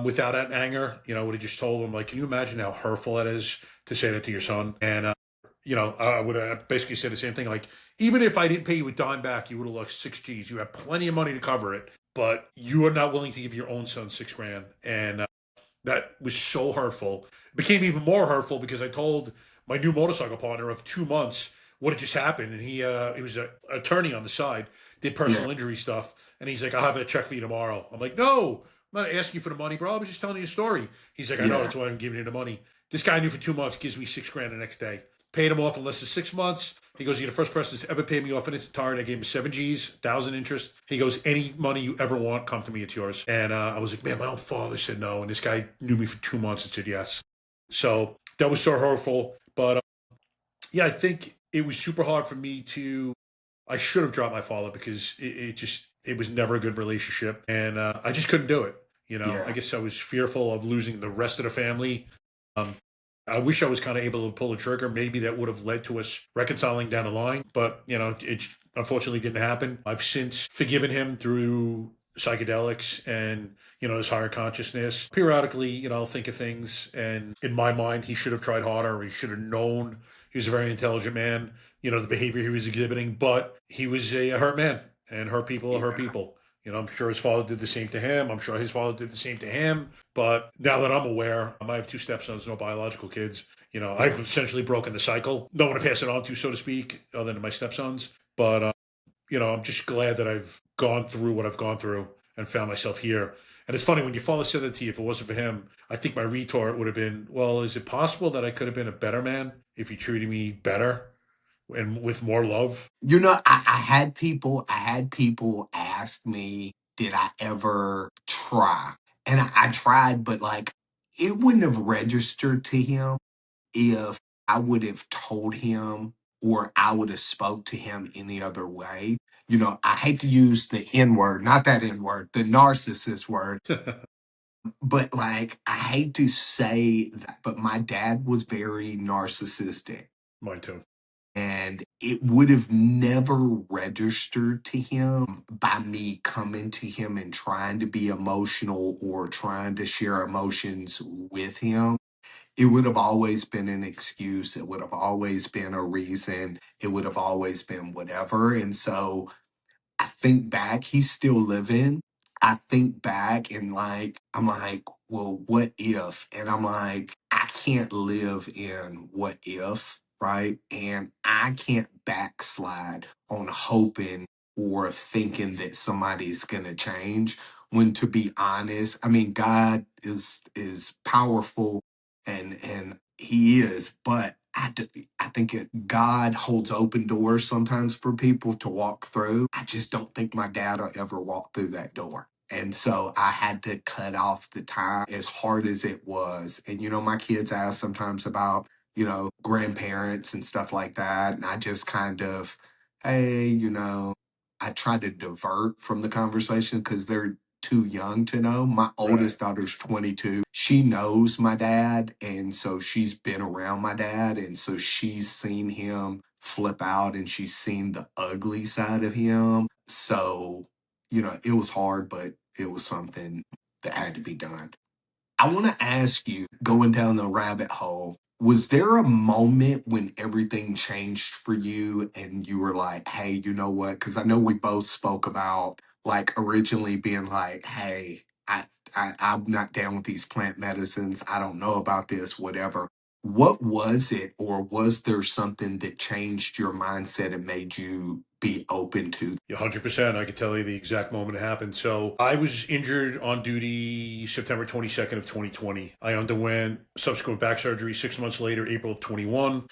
without that anger. I would have just told him, like, can you imagine how hurtful that is to say that to your son? And, I would have basically said the same thing. Like, even if I didn't pay you a dime back, you would have lost 6 G's. You have plenty of money to cover it. but you are not willing to give your own son 6 grand. And that was so hurtful. It became even more hurtful because I told my new motorcycle partner of 2 months what had just happened, and he was an attorney on the side, did Yeah. personal injury stuff, and he's like, "I'll have a check for you tomorrow." I'm like, "No, I'm not asking you for the money, bro. I was just telling you a story." He's like, "I know, Yeah. that's why I'm giving you the money." This guy I knew for 2 months gives me 6 grand the next day. Paid him off in less than 6 months. He goes, "You're the first person that's ever paid me off in its entirety." I gave him 7 G's, 1,000 interest. He goes, "Any money you ever want, come to me, it's yours." And I was like, man, my own father said no. And this guy knew me for 2 months and said yes. So that was so hurtful. But yeah, I think it was super hard for me to, I should have dropped my father because it was never a good relationship. And I just couldn't do it. I Yeah. guess I was fearful of losing the rest of the family. Um, I wish I was kind of able to pull the trigger. Maybe that would have led to us reconciling down the line, but it unfortunately didn't happen. I've since forgiven him through psychedelics and his higher consciousness. Periodically, I'll think of things, and in my mind, he should have tried harder. He should have known. He was a very intelligent man. The behavior he was exhibiting, but he was a hurt man, and hurt people are hurt Yeah. people. I'm sure his father did the same to him. I'm sure his father did the same to him. But now that I'm aware, I have two stepsons, no biological kids. Yeah. I've essentially broken the cycle. No one to pass it on to, so to speak, other than my stepsons. But I'm just glad that I've gone through what I've gone through and found myself here. And it's funny when your father said that to you. If it wasn't for him, I think my retort would have been, "Well, is it possible that I could have been a better man if you treated me better and with more love?" I had people ask me, did I ever try? And I tried, but like it wouldn't have registered to him if I would have told him or I would have spoke to him any other way. I hate to use the N word, not that N word, the narcissist word, but like I hate to say that, but my dad was very narcissistic. Mine too. And it would have never registered to him by me coming to him and trying to be emotional or trying to share emotions with him. It would have always been an excuse. It would have always been a reason. It would have always been whatever. And so I think back, he's still living. I think back and like, I'm like, well, what if? And I'm like, I can't live in what if, right? And I can't backslide on hoping or thinking that somebody's gonna change. When to be honest, I mean, God is powerful and he is, but I think God holds open doors sometimes for people to walk through. I just don't think my dad will ever walk through that door. And so I had to cut off the time as hard as it was. And, my kids ask sometimes about, grandparents and stuff like that. And I just kind of, hey, I try to divert from the conversation because they're too young to know. My Right. oldest daughter's 22. She knows my dad. And so she's been around my dad. And so she's seen him flip out and she's seen the ugly side of him. So, it was hard, but it was something that had to be done. I want to ask you, going down the rabbit hole, was there a moment when everything changed for you and you were like, hey, you know what? Because I know we both spoke about like originally being like, hey, I'm not down with these plant medicines. I don't know about this, whatever. What was it, or was there something that changed your mindset and made you be open to? Yeah, 100%. I could tell you the exact moment it happened. So I was injured on duty September 22nd of 2020. I underwent subsequent back surgery 6 months later, April of 21.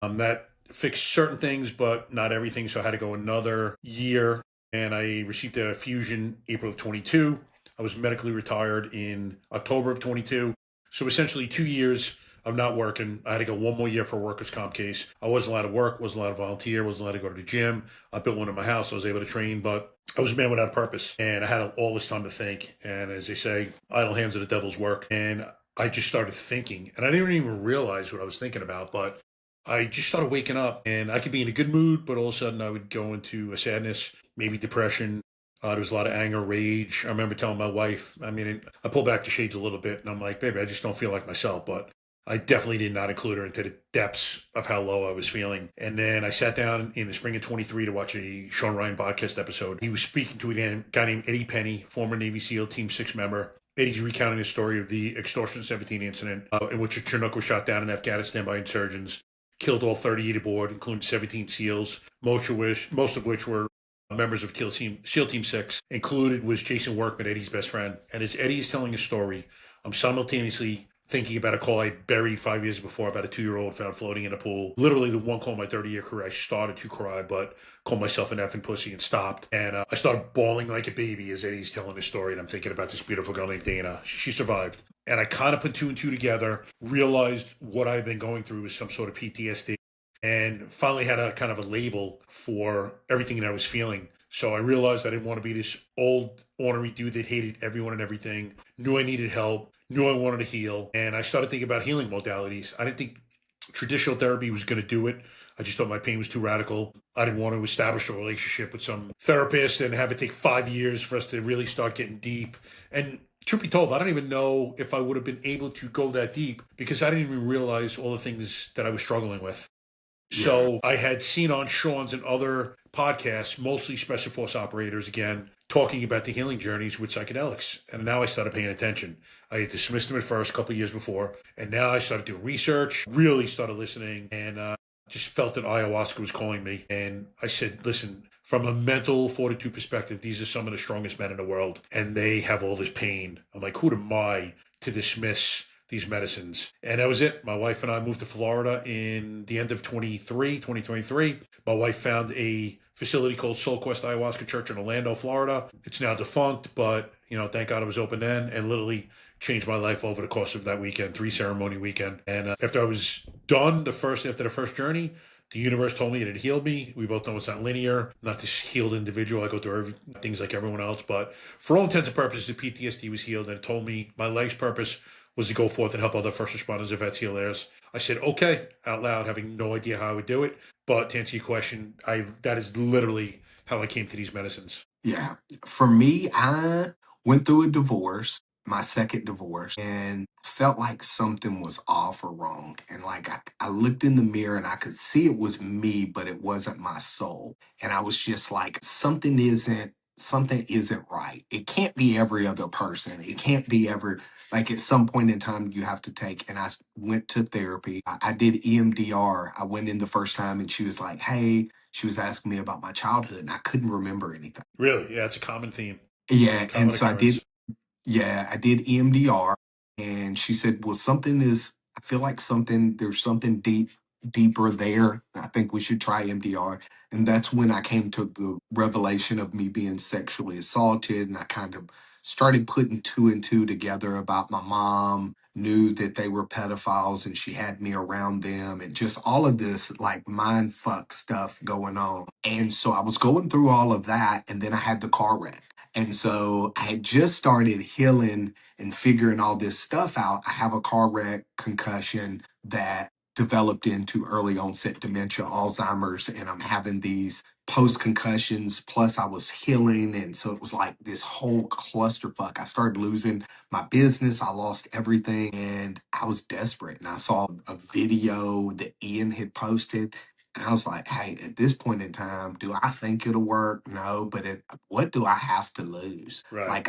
That fixed certain things, but not everything. So I had to go another year, and I received a fusion April of 22. I was medically retired in October of 22. So essentially 2 years of not working. I had to go one more year for a workers' comp case. I wasn't allowed to work, wasn't allowed to volunteer, wasn't allowed to go to the gym. I built one in my house. I was able to train, but I was a man without a purpose, and I had all this time to think. And as they say, idle hands are the devil's work. And I just started thinking, and I didn't even realize what I was thinking about, but I just started waking up, and I could be in a good mood, but all of a sudden I would go into a sadness, maybe depression. There was a lot of anger, rage. I remember telling my wife, I mean, I pull back the shades a little bit, and I'm like, baby, I just don't feel like myself. But I definitely did not include her into the depths of how low I was feeling. And then I sat down in the spring of 23 to watch a Sean Ryan podcast episode. He was speaking to a guy named Eddie Penny, former Navy SEAL Team 6 member. Eddie's recounting the story of the Extortion 17 incident in which a Chinook was shot down in Afghanistan by insurgents, killed all 38 aboard, including 17 SEALs, most of which were members of SEAL Team 6. Included was Jason Workman, Eddie's best friend. And as Eddie is telling his story, I'm simultaneously thinking about a call I buried 5 years before about a 2-year-old found floating in a pool. Literally the one call in my 30-year career, I started to cry, but called myself an effing pussy and stopped. And I started bawling like a baby as Eddie's telling his story. And I'm thinking about this beautiful girl named Dana. She survived. And I kind of put two and two together, realized what I've been going through was some sort of PTSD, and finally had a kind of a label for everything that I was feeling. So I realized I didn't want to be this old, ornery dude that hated everyone and everything, knew I needed help, knew I wanted to heal. And I started thinking about healing modalities. I didn't think traditional therapy was going to do it. I just thought my pain was too radical. I didn't want to establish a relationship with some therapist and have it take 5 years for us to really start getting deep. And truth be told, I don't even know if I would have been able to go that deep because I didn't even realize all the things that I was struggling with. So I had seen on Sean's and other podcasts, mostly special force operators, again, talking about the healing journeys with psychedelics. And now I started paying attention. I had dismissed them at first a couple of years before. And now I started doing research, really started listening, and just felt that ayahuasca was calling me. And I said, listen, from a mental fortitude perspective, these are some of the strongest men in the world. And they have all this pain. I'm like, who am I to dismiss these medicines? And that was it. My wife and I moved to Florida in the end of 2023. My wife found a facility called Soul Quest Ayahuasca Church in Orlando, Florida. It's now defunct, but thank God it was open then, and literally changed my life over the course of that weekend, 3-ceremony weekend. And after I was done, after the first journey, the universe told me it had healed me. We both know it's not linear, not this healed individual. I go through things like everyone else, but for all intents and purposes, the PTSD was healed, and it told me my life's purpose was to go forth and help other first responders and vets heal theirs. I said, okay, out loud, having no idea how I would do it. But to answer your question, that is literally how I came to these medicines. Yeah. For me, I went through a divorce, my second divorce, and felt like something was off or wrong. And like I looked in the mirror and I could see it was me, but it wasn't my soul. And I was just like, something isn't right. It can't be every other person. It can't be like at some point in time you have to take. And I went to therapy. I did EMDR. I went in the first time and she was like, hey, she was asking me about my childhood and I couldn't remember anything. Really? Yeah, it's a common theme, Yeah. And common so occurrence. I did EMDR, and she said, well, I feel like there's something deeper there. I think we should try EMDR. And that's when I came to the revelation of me being sexually assaulted. And I kind of started putting two and two together about my mom, knew that they were pedophiles and she had me around them, and just all of this like mind fuck stuff going on. And so I was going through all of that. And then I had the car wreck. And so I had just started healing and figuring all this stuff out. I have a car wreck concussion that developed into early onset dementia, Alzheimer's, and I'm having these post concussions. Plus, I was healing. And so it was like this whole clusterfuck. I started losing my business. I lost everything and I was desperate. And I saw a video that Ian had posted. And I was like, hey, at this point in time, do I think it'll work? No, but what do I have to lose? Right. Like,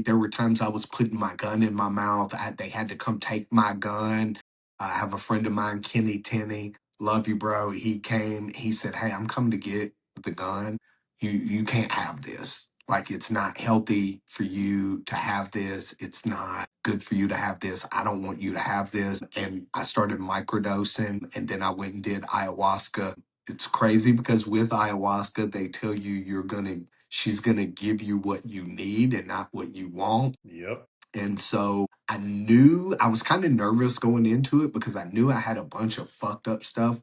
there were times I was putting my gun in my mouth. They had to come take my gun. I have a friend of mine, Kenny Tenney. Love you, bro. He came, he said, hey, I'm coming to get the gun. You can't have this. Like, it's not healthy for you to have this. It's not good for you to have this. I don't want you to have this. And I started microdosing, and then I went and did ayahuasca. It's crazy because with ayahuasca, they tell you she's gonna give you what you need and not what you want. Yep. And so I knew I was kind of nervous going into it because I knew I had a bunch of fucked up stuff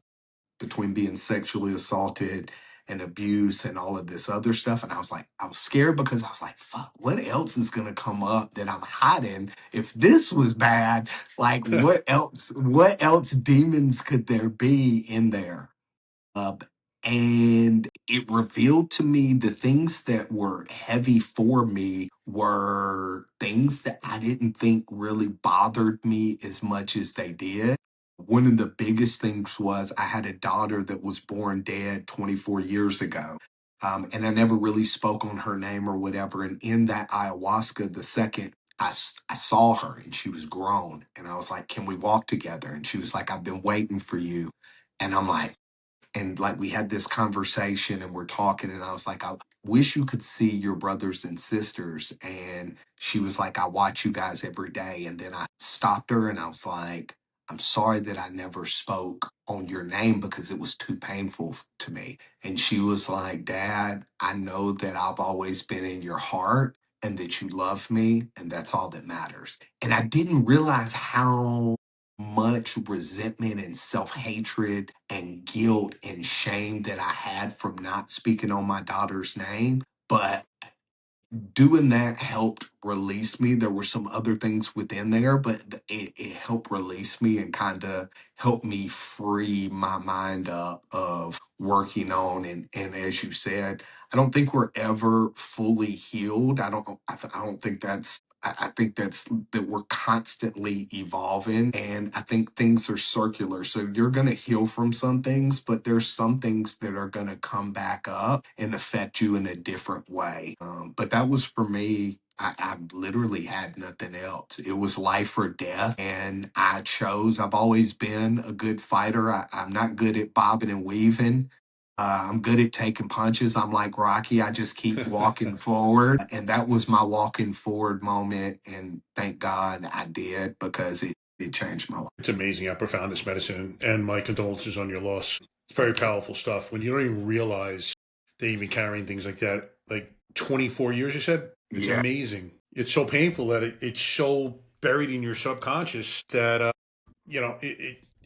between being sexually assaulted and abuse and all of this other stuff. And I was scared because I was like, fuck, what else is going to come up that I'm hiding? If this was bad, like what else demons could there be in there? Uh, And it revealed to me the things that were heavy for me were things that I didn't think really bothered me as much as they did. One of the biggest things was I had a daughter that was born dead 24 years ago. And I never really spoke on her name or whatever. And in that ayahuasca, the second I saw her and she was grown, and I was like, "Can we walk together?" And she was like, "I've been waiting for you." And I'm like, and like we had this conversation and we're talking, and I was like, "I wish you could see your brothers and sisters." And she was like, "I watch you guys every day." And then I stopped her and I was like, "I'm sorry that I never spoke on your name because it was too painful to me." And she was like, "Dad, I know that I've always been in your heart and that you love me, and that's all that matters." And I didn't realize how much resentment and self hatred and guilt and shame that I had from not speaking on my daughter's name. But doing that helped release me. There were some other things within there, but it helped release me and kind of helped me free my mind up of working on. And as you said, I don't think we're ever fully healed. I don't think that's. I think that we're constantly evolving, and I think things are circular. So you're going to heal from some things, but there's some things that are going to come back up and affect you in a different way. But that was for me. I literally had nothing else. It was life or death. And I chose, I've always been a good fighter. I'm not good at bobbing and weaving. I'm good at taking punches. I'm like Rocky. I just keep walking forward. And that was my walking forward moment. And thank God I did, because it changed my life. It's amazing how profound this medicine, and my condolences on your loss. It's very powerful stuff when you don't even realize they even carrying things like that. Like 24 years, you said? It's Yeah. amazing. It's so painful that it's so buried in your subconscious that,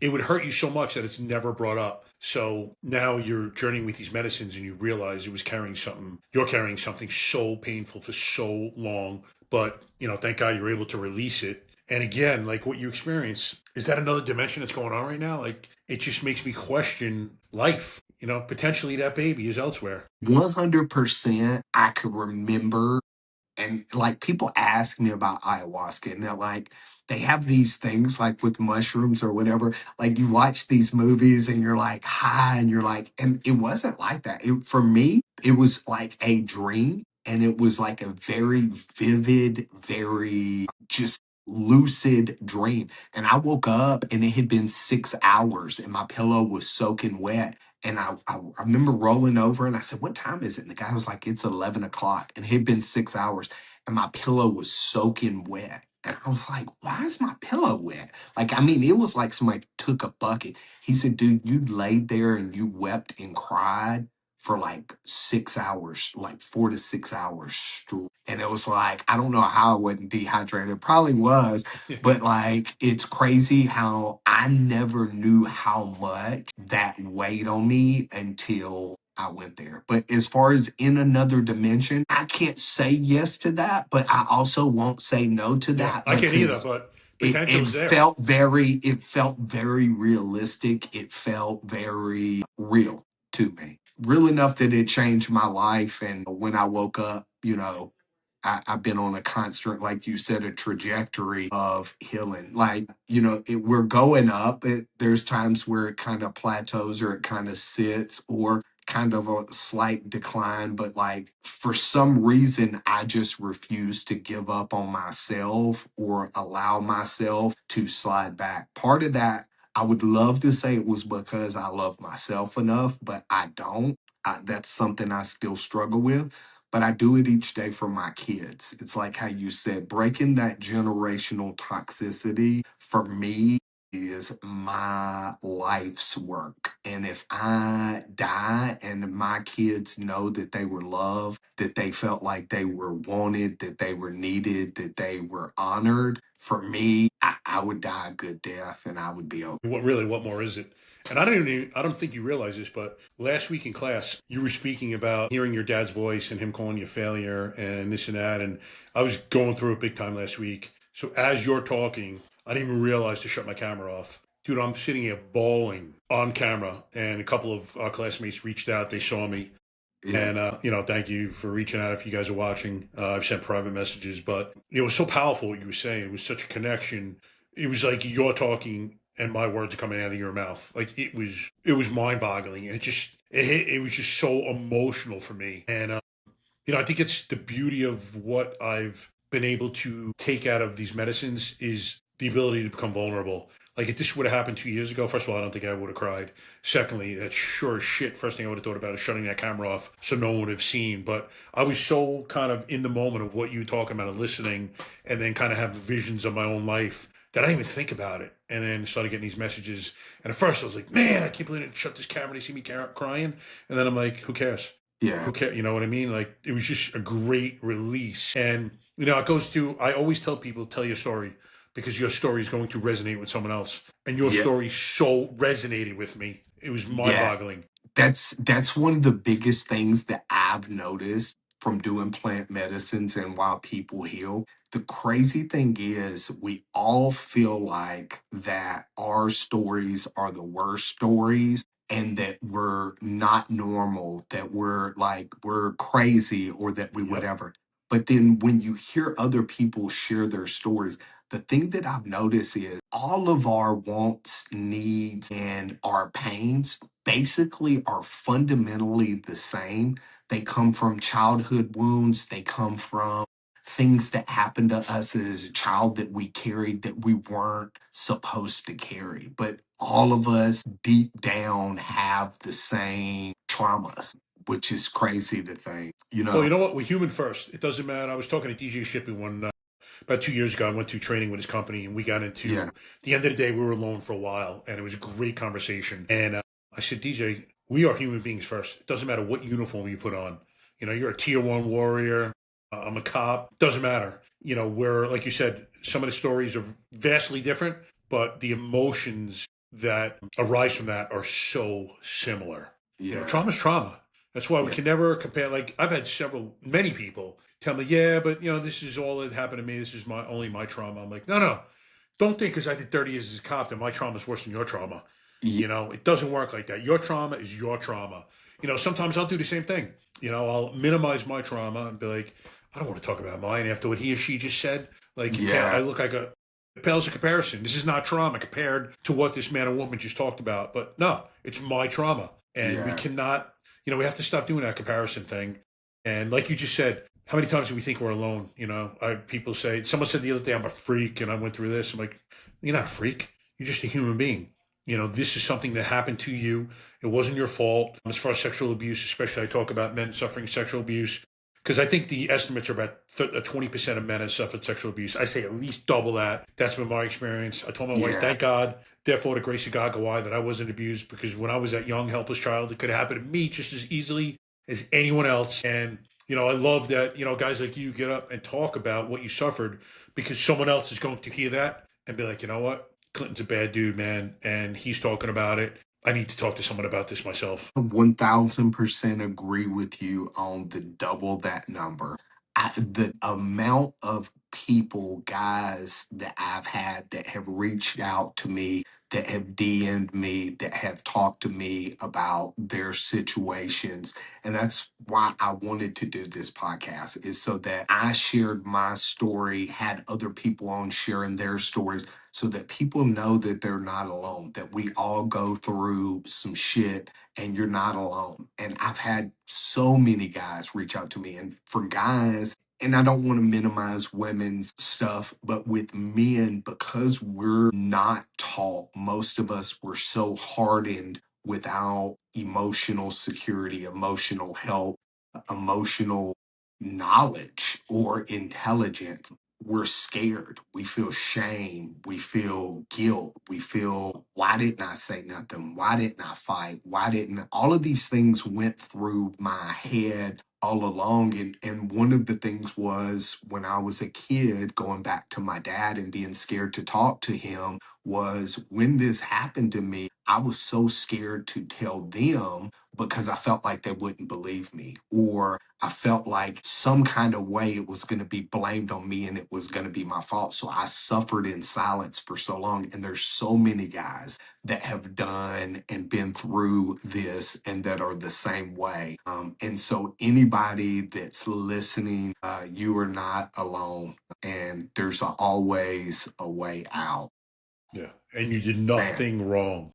it would hurt you so much that it's never brought up. So now you're journeying with these medicines and you realize you're carrying something so painful for so long. But, thank God you're able to release it. And again, like what you experience, is that another dimension that's going on right now? Like it just makes me question life. Potentially that baby is elsewhere. 100%. I could remember, and like people ask me about ayahuasca, and they're like, they have these things like with mushrooms or whatever. Like you watch these movies and you're like high, and you're like, and it wasn't like that. For me, it was like a dream, and it was like a very vivid, very just lucid dream. And I woke up and it had been 6 hours and my pillow was soaking wet. And I remember rolling over and I said, "What time is it?" And the guy was like, "It's 11 o'clock." And it had been 6 hours and my pillow was soaking wet. And I was like, "Why is my pillow wet?" Like, I mean, it was like somebody took a bucket. He said, "Dude, you laid there and you wept and cried for like 6 hours, like 4 to 6 hours straight." And it was like, I don't know how I wasn't dehydrated. It probably was, but like, it's crazy how I never knew how much that weighed on me until I went there. But as far as in another dimension, I can't say yes to that, but I also won't say no to Yeah, that I can't either, because but it potential's it there. felt very realistic. It felt very real to me. Real enough that it changed my life. And when I woke up, I've been on a constant, like you said, a trajectory of healing. Like, we're going up. There's times where it kind of plateaus or it kind of sits or kind of a slight decline. But like, for some reason, I just refuse to give up on myself or allow myself to slide back. Part of that, I would love to say it was because I love myself enough, but I don't. That's something I still struggle with, but I do it each day for my kids. It's like how you said, breaking that generational toxicity for me is my life's work. And if I die and my kids know that they were loved, that they felt like they were wanted, that they were needed, that they were honored, for me, I would die a good death and I would be okay. What more is it? And I don't think you realize this, but last week in class, you were speaking about hearing your dad's voice and him calling you a failure and this and that. And I was going through it big time last week. So as you're talking, I didn't even realize to shut my camera off. dude, I'm sitting here bawling on camera, and a couple of our classmates reached out. They saw me. Yeah. And, thank you for reaching out if you guys are watching. I've sent private messages, but it was so powerful what you were saying. It was such a connection. It was like you're talking and my words are coming out of your mouth. Like it was mind boggling. And it was just so emotional for me. And, I think it's the beauty of what I've been able to take out of these medicines is the ability to become vulnerable. Like if this would have happened 2 years ago, first of all, I don't think I would have cried. Secondly, that's sure as shit. First thing I would have thought about is shutting that camera off so no one would have seen. But I was so kind of in the moment of what you were talking about and listening, and then kind of have visions of my own life that I didn't even think about it. And then started getting these messages. And at first I was like, man, I can't believe I didn't shut this camera. They see me crying. And then I'm like, who cares? Yeah. Who cares? You know what I mean? Like it was just a great release. And, it goes to, I always tell people, tell your story because your story is going to resonate with someone else. And your Yeah. story so resonated with me. It was mind boggling. That's one of the biggest things that I've noticed from doing plant medicines and while people heal. The crazy thing is we all feel like that our stories are the worst stories and that we're not normal, that we're crazy or that we Yep. whatever. But then when you hear other people share their stories, the thing that I've noticed is all of our wants, needs, and our pains basically are fundamentally the same. They come from childhood wounds, they come from things that happened to us as a child that we carried that we weren't supposed to carry. But all of us deep down have the same traumas, which is crazy to think, Well, you know what? We're human first. It doesn't matter. I was talking to DJ Shipping about 2 years ago. I went through training with his company, and we got Yeah. into the end of the day. We were alone for a while, and it was a great conversation. And I said, DJ, we are human beings first. It doesn't matter what uniform you put on. You're a tier one warrior. I'm a cop. Doesn't matter. We're like you said. Some of the stories are vastly different, but the emotions that arise from that are so similar. Yeah. Trauma's trauma. That's why we Yeah. can never compare. Like I've had many people tell me, yeah, but this is all that happened to me. This is only my trauma. I'm like, no, no, don't think because I did 30 years as a cop that my trauma is worse than your trauma. Yeah. It doesn't work like that. Your trauma is your trauma. Sometimes I'll do the same thing. I'll minimize my trauma and be like, I don't want to talk about mine after what he or she just said. Like, I look like it pales in comparison. This is not trauma compared to what this man or woman just talked about. But no, it's my trauma. And we Yeah. cannot, we have to stop doing that comparison thing. And like you just said, how many times do we think we're alone? People say, someone said the other day, I'm a freak and I went through this. I'm like, you're not a freak. You're just a human being. This is something that happened to you. It wasn't your fault. As far as sexual abuse, especially I talk about men suffering sexual abuse, because I think the estimates are about 20% of men have suffered sexual abuse. I say at least double that. That's been my experience. I told my wife, Yeah. thank God, therefore the grace of God go I, that I wasn't abused, because when I was that young, helpless child, it could have happened to me just as easily as anyone else. And I love that, guys like you get up and talk about what you suffered, because someone else is going to hear that and be like, you know what? Clinton's a bad dude, man. And he's talking about it. I need to talk to someone about this myself. 1000% agree with you on the double that number. The amount of people, guys, that I've had that have reached out to me, that have DM'd me, that have talked to me about their situations. And that's why I wanted to do this podcast, is so that I shared my story, had other people on sharing their stories, so that people know that they're not alone, that we all go through some shit and you're not alone. And I've had so many guys reach out to me. And for guys, and I don't want to minimize women's stuff, but with men, because we're not taught, most of us were so hardened without emotional security, emotional help, emotional knowledge, or intelligence. We're scared. We feel shame. We feel guilt. We feel, why didn't I say nothing? Why didn't I fight? Why didn't all of these things went through my head all along? And one of the things was when I was a kid, going back to my dad and being scared to talk to him, was when this happened to me, I was so scared to tell them because I felt like they wouldn't believe me, or I felt like some kind of way it was going to be blamed on me and it was going to be my fault. So I suffered in silence for so long. And there's so many guys that have done and been through this and that are the same way. And so anybody that's listening, you are not alone, and there's always a way out. Yeah. And you did Man, nothing wrong.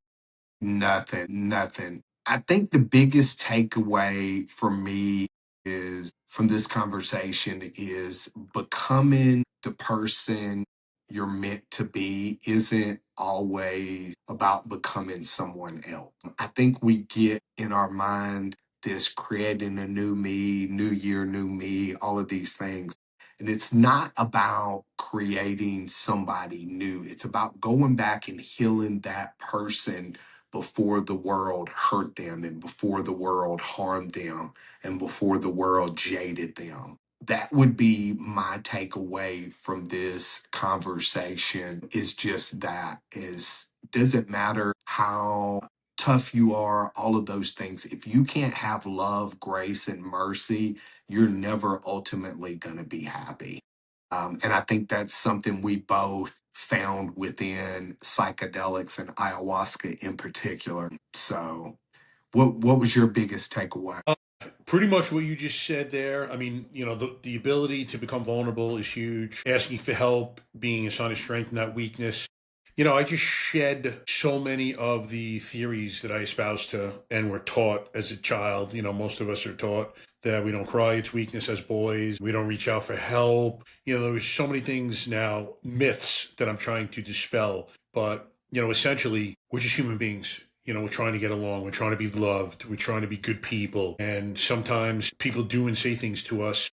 nothing. I think the biggest takeaway for me is from this conversation is becoming the person you're meant to be isn't always about becoming someone else. I think we get in our mind this creating a new me, new year, new me, all of these things. And it's not about creating somebody new. It's about going back and healing that person before the world hurt them and before the world harmed them and before the world jaded them. That would be my takeaway from this conversation, is just that, is doesn't matter how tough you are, all of those things. If you can't have love, grace, and mercy, you're never ultimately going to be happy. And I think that's something we both found within psychedelics and ayahuasca in particular. So, what was your biggest takeaway? Pretty much what you just said there. I mean, the ability to become vulnerable is huge. Asking for help, being a sign of strength, not weakness. I just shed so many of the theories that I espoused to and were taught as a child. Most of us are taught that we don't cry, it's weakness as boys. We don't reach out for help. There's so many things now, myths that I'm trying to dispel. But, essentially, we're just human beings. We're trying to get along. We're trying to be loved. We're trying to be good people. And sometimes people do and say things to us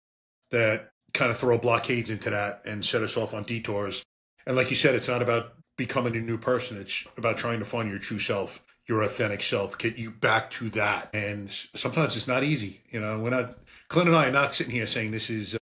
that kind of throw blockades into that and set us off on detours. And like you said, it's not about becoming a new person. It's about trying to find your true self, your authentic self, get you back to that. And sometimes it's not easy. Clint and I are not sitting here saying this is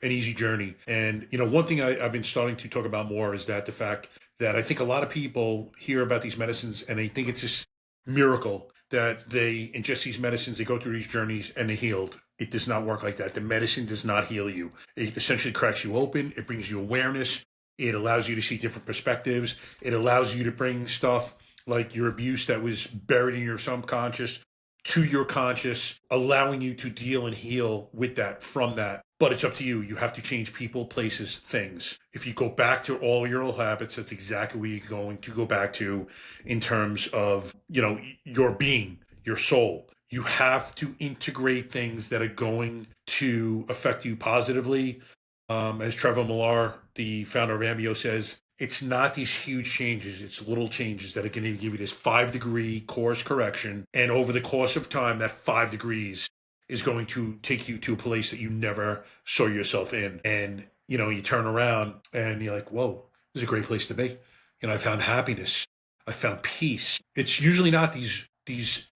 an easy journey. And, one thing I've been starting to talk about more is that the fact that I think a lot of people hear about these medicines and they think it's this miracle that they ingest these medicines, they go through these journeys and they're healed. It does not work like that. The medicine does not heal you. It essentially cracks you open. It brings you awareness. It allows you to see different perspectives. It allows you to bring stuff like your abuse that was buried in your subconscious to your conscious, allowing you to deal and heal with that, from that. But it's up to you. You have to change people, places, things. If you go back to all your old habits, that's exactly what you're going to go back to in terms of, your being, your soul. You have to integrate things that are going to affect you positively. As Trevor Millar, the founder of Ambio, says, it's not these huge changes, it's little changes that are going to give you this 5-degree course correction. And over the course of time, that 5 degrees is going to take you to a place that you never saw yourself in. And, you turn around and you're like, whoa, this is a great place to be. I found happiness. I found peace. It's usually not these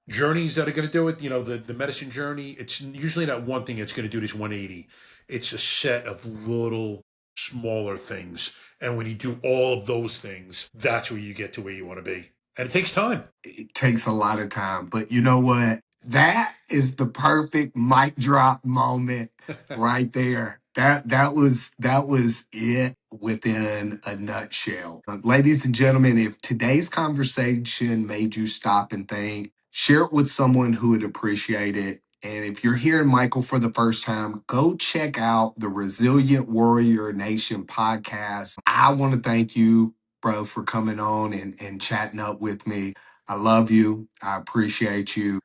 journeys that are going to do it. The medicine journey, it's usually not one thing that's going to do this 180. It's a set of little smaller things. And when you do all of those things, that's where you get to where you want to be. And it takes time. It takes a lot of time, but you know what? That is the perfect mic drop moment right there. That was it within a nutshell. Ladies and gentlemen, if today's conversation made you stop and think, share it with someone who would appreciate it. And if you're hearing Michael for the first time, go check out the Resilient Warrior Nation podcast. I want to thank you, bro, for coming on and chatting up with me. I love you. I appreciate you.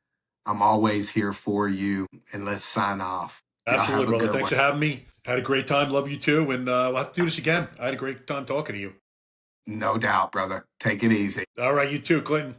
I'm always here for you. And let's sign off. Y'all have Absolutely, a brother. good Thanks one. for having me. Had a great time. Love you too. And we'll have to do this again. I had a great time talking to you. No doubt, brother. Take it easy. All right, you too, Clinton.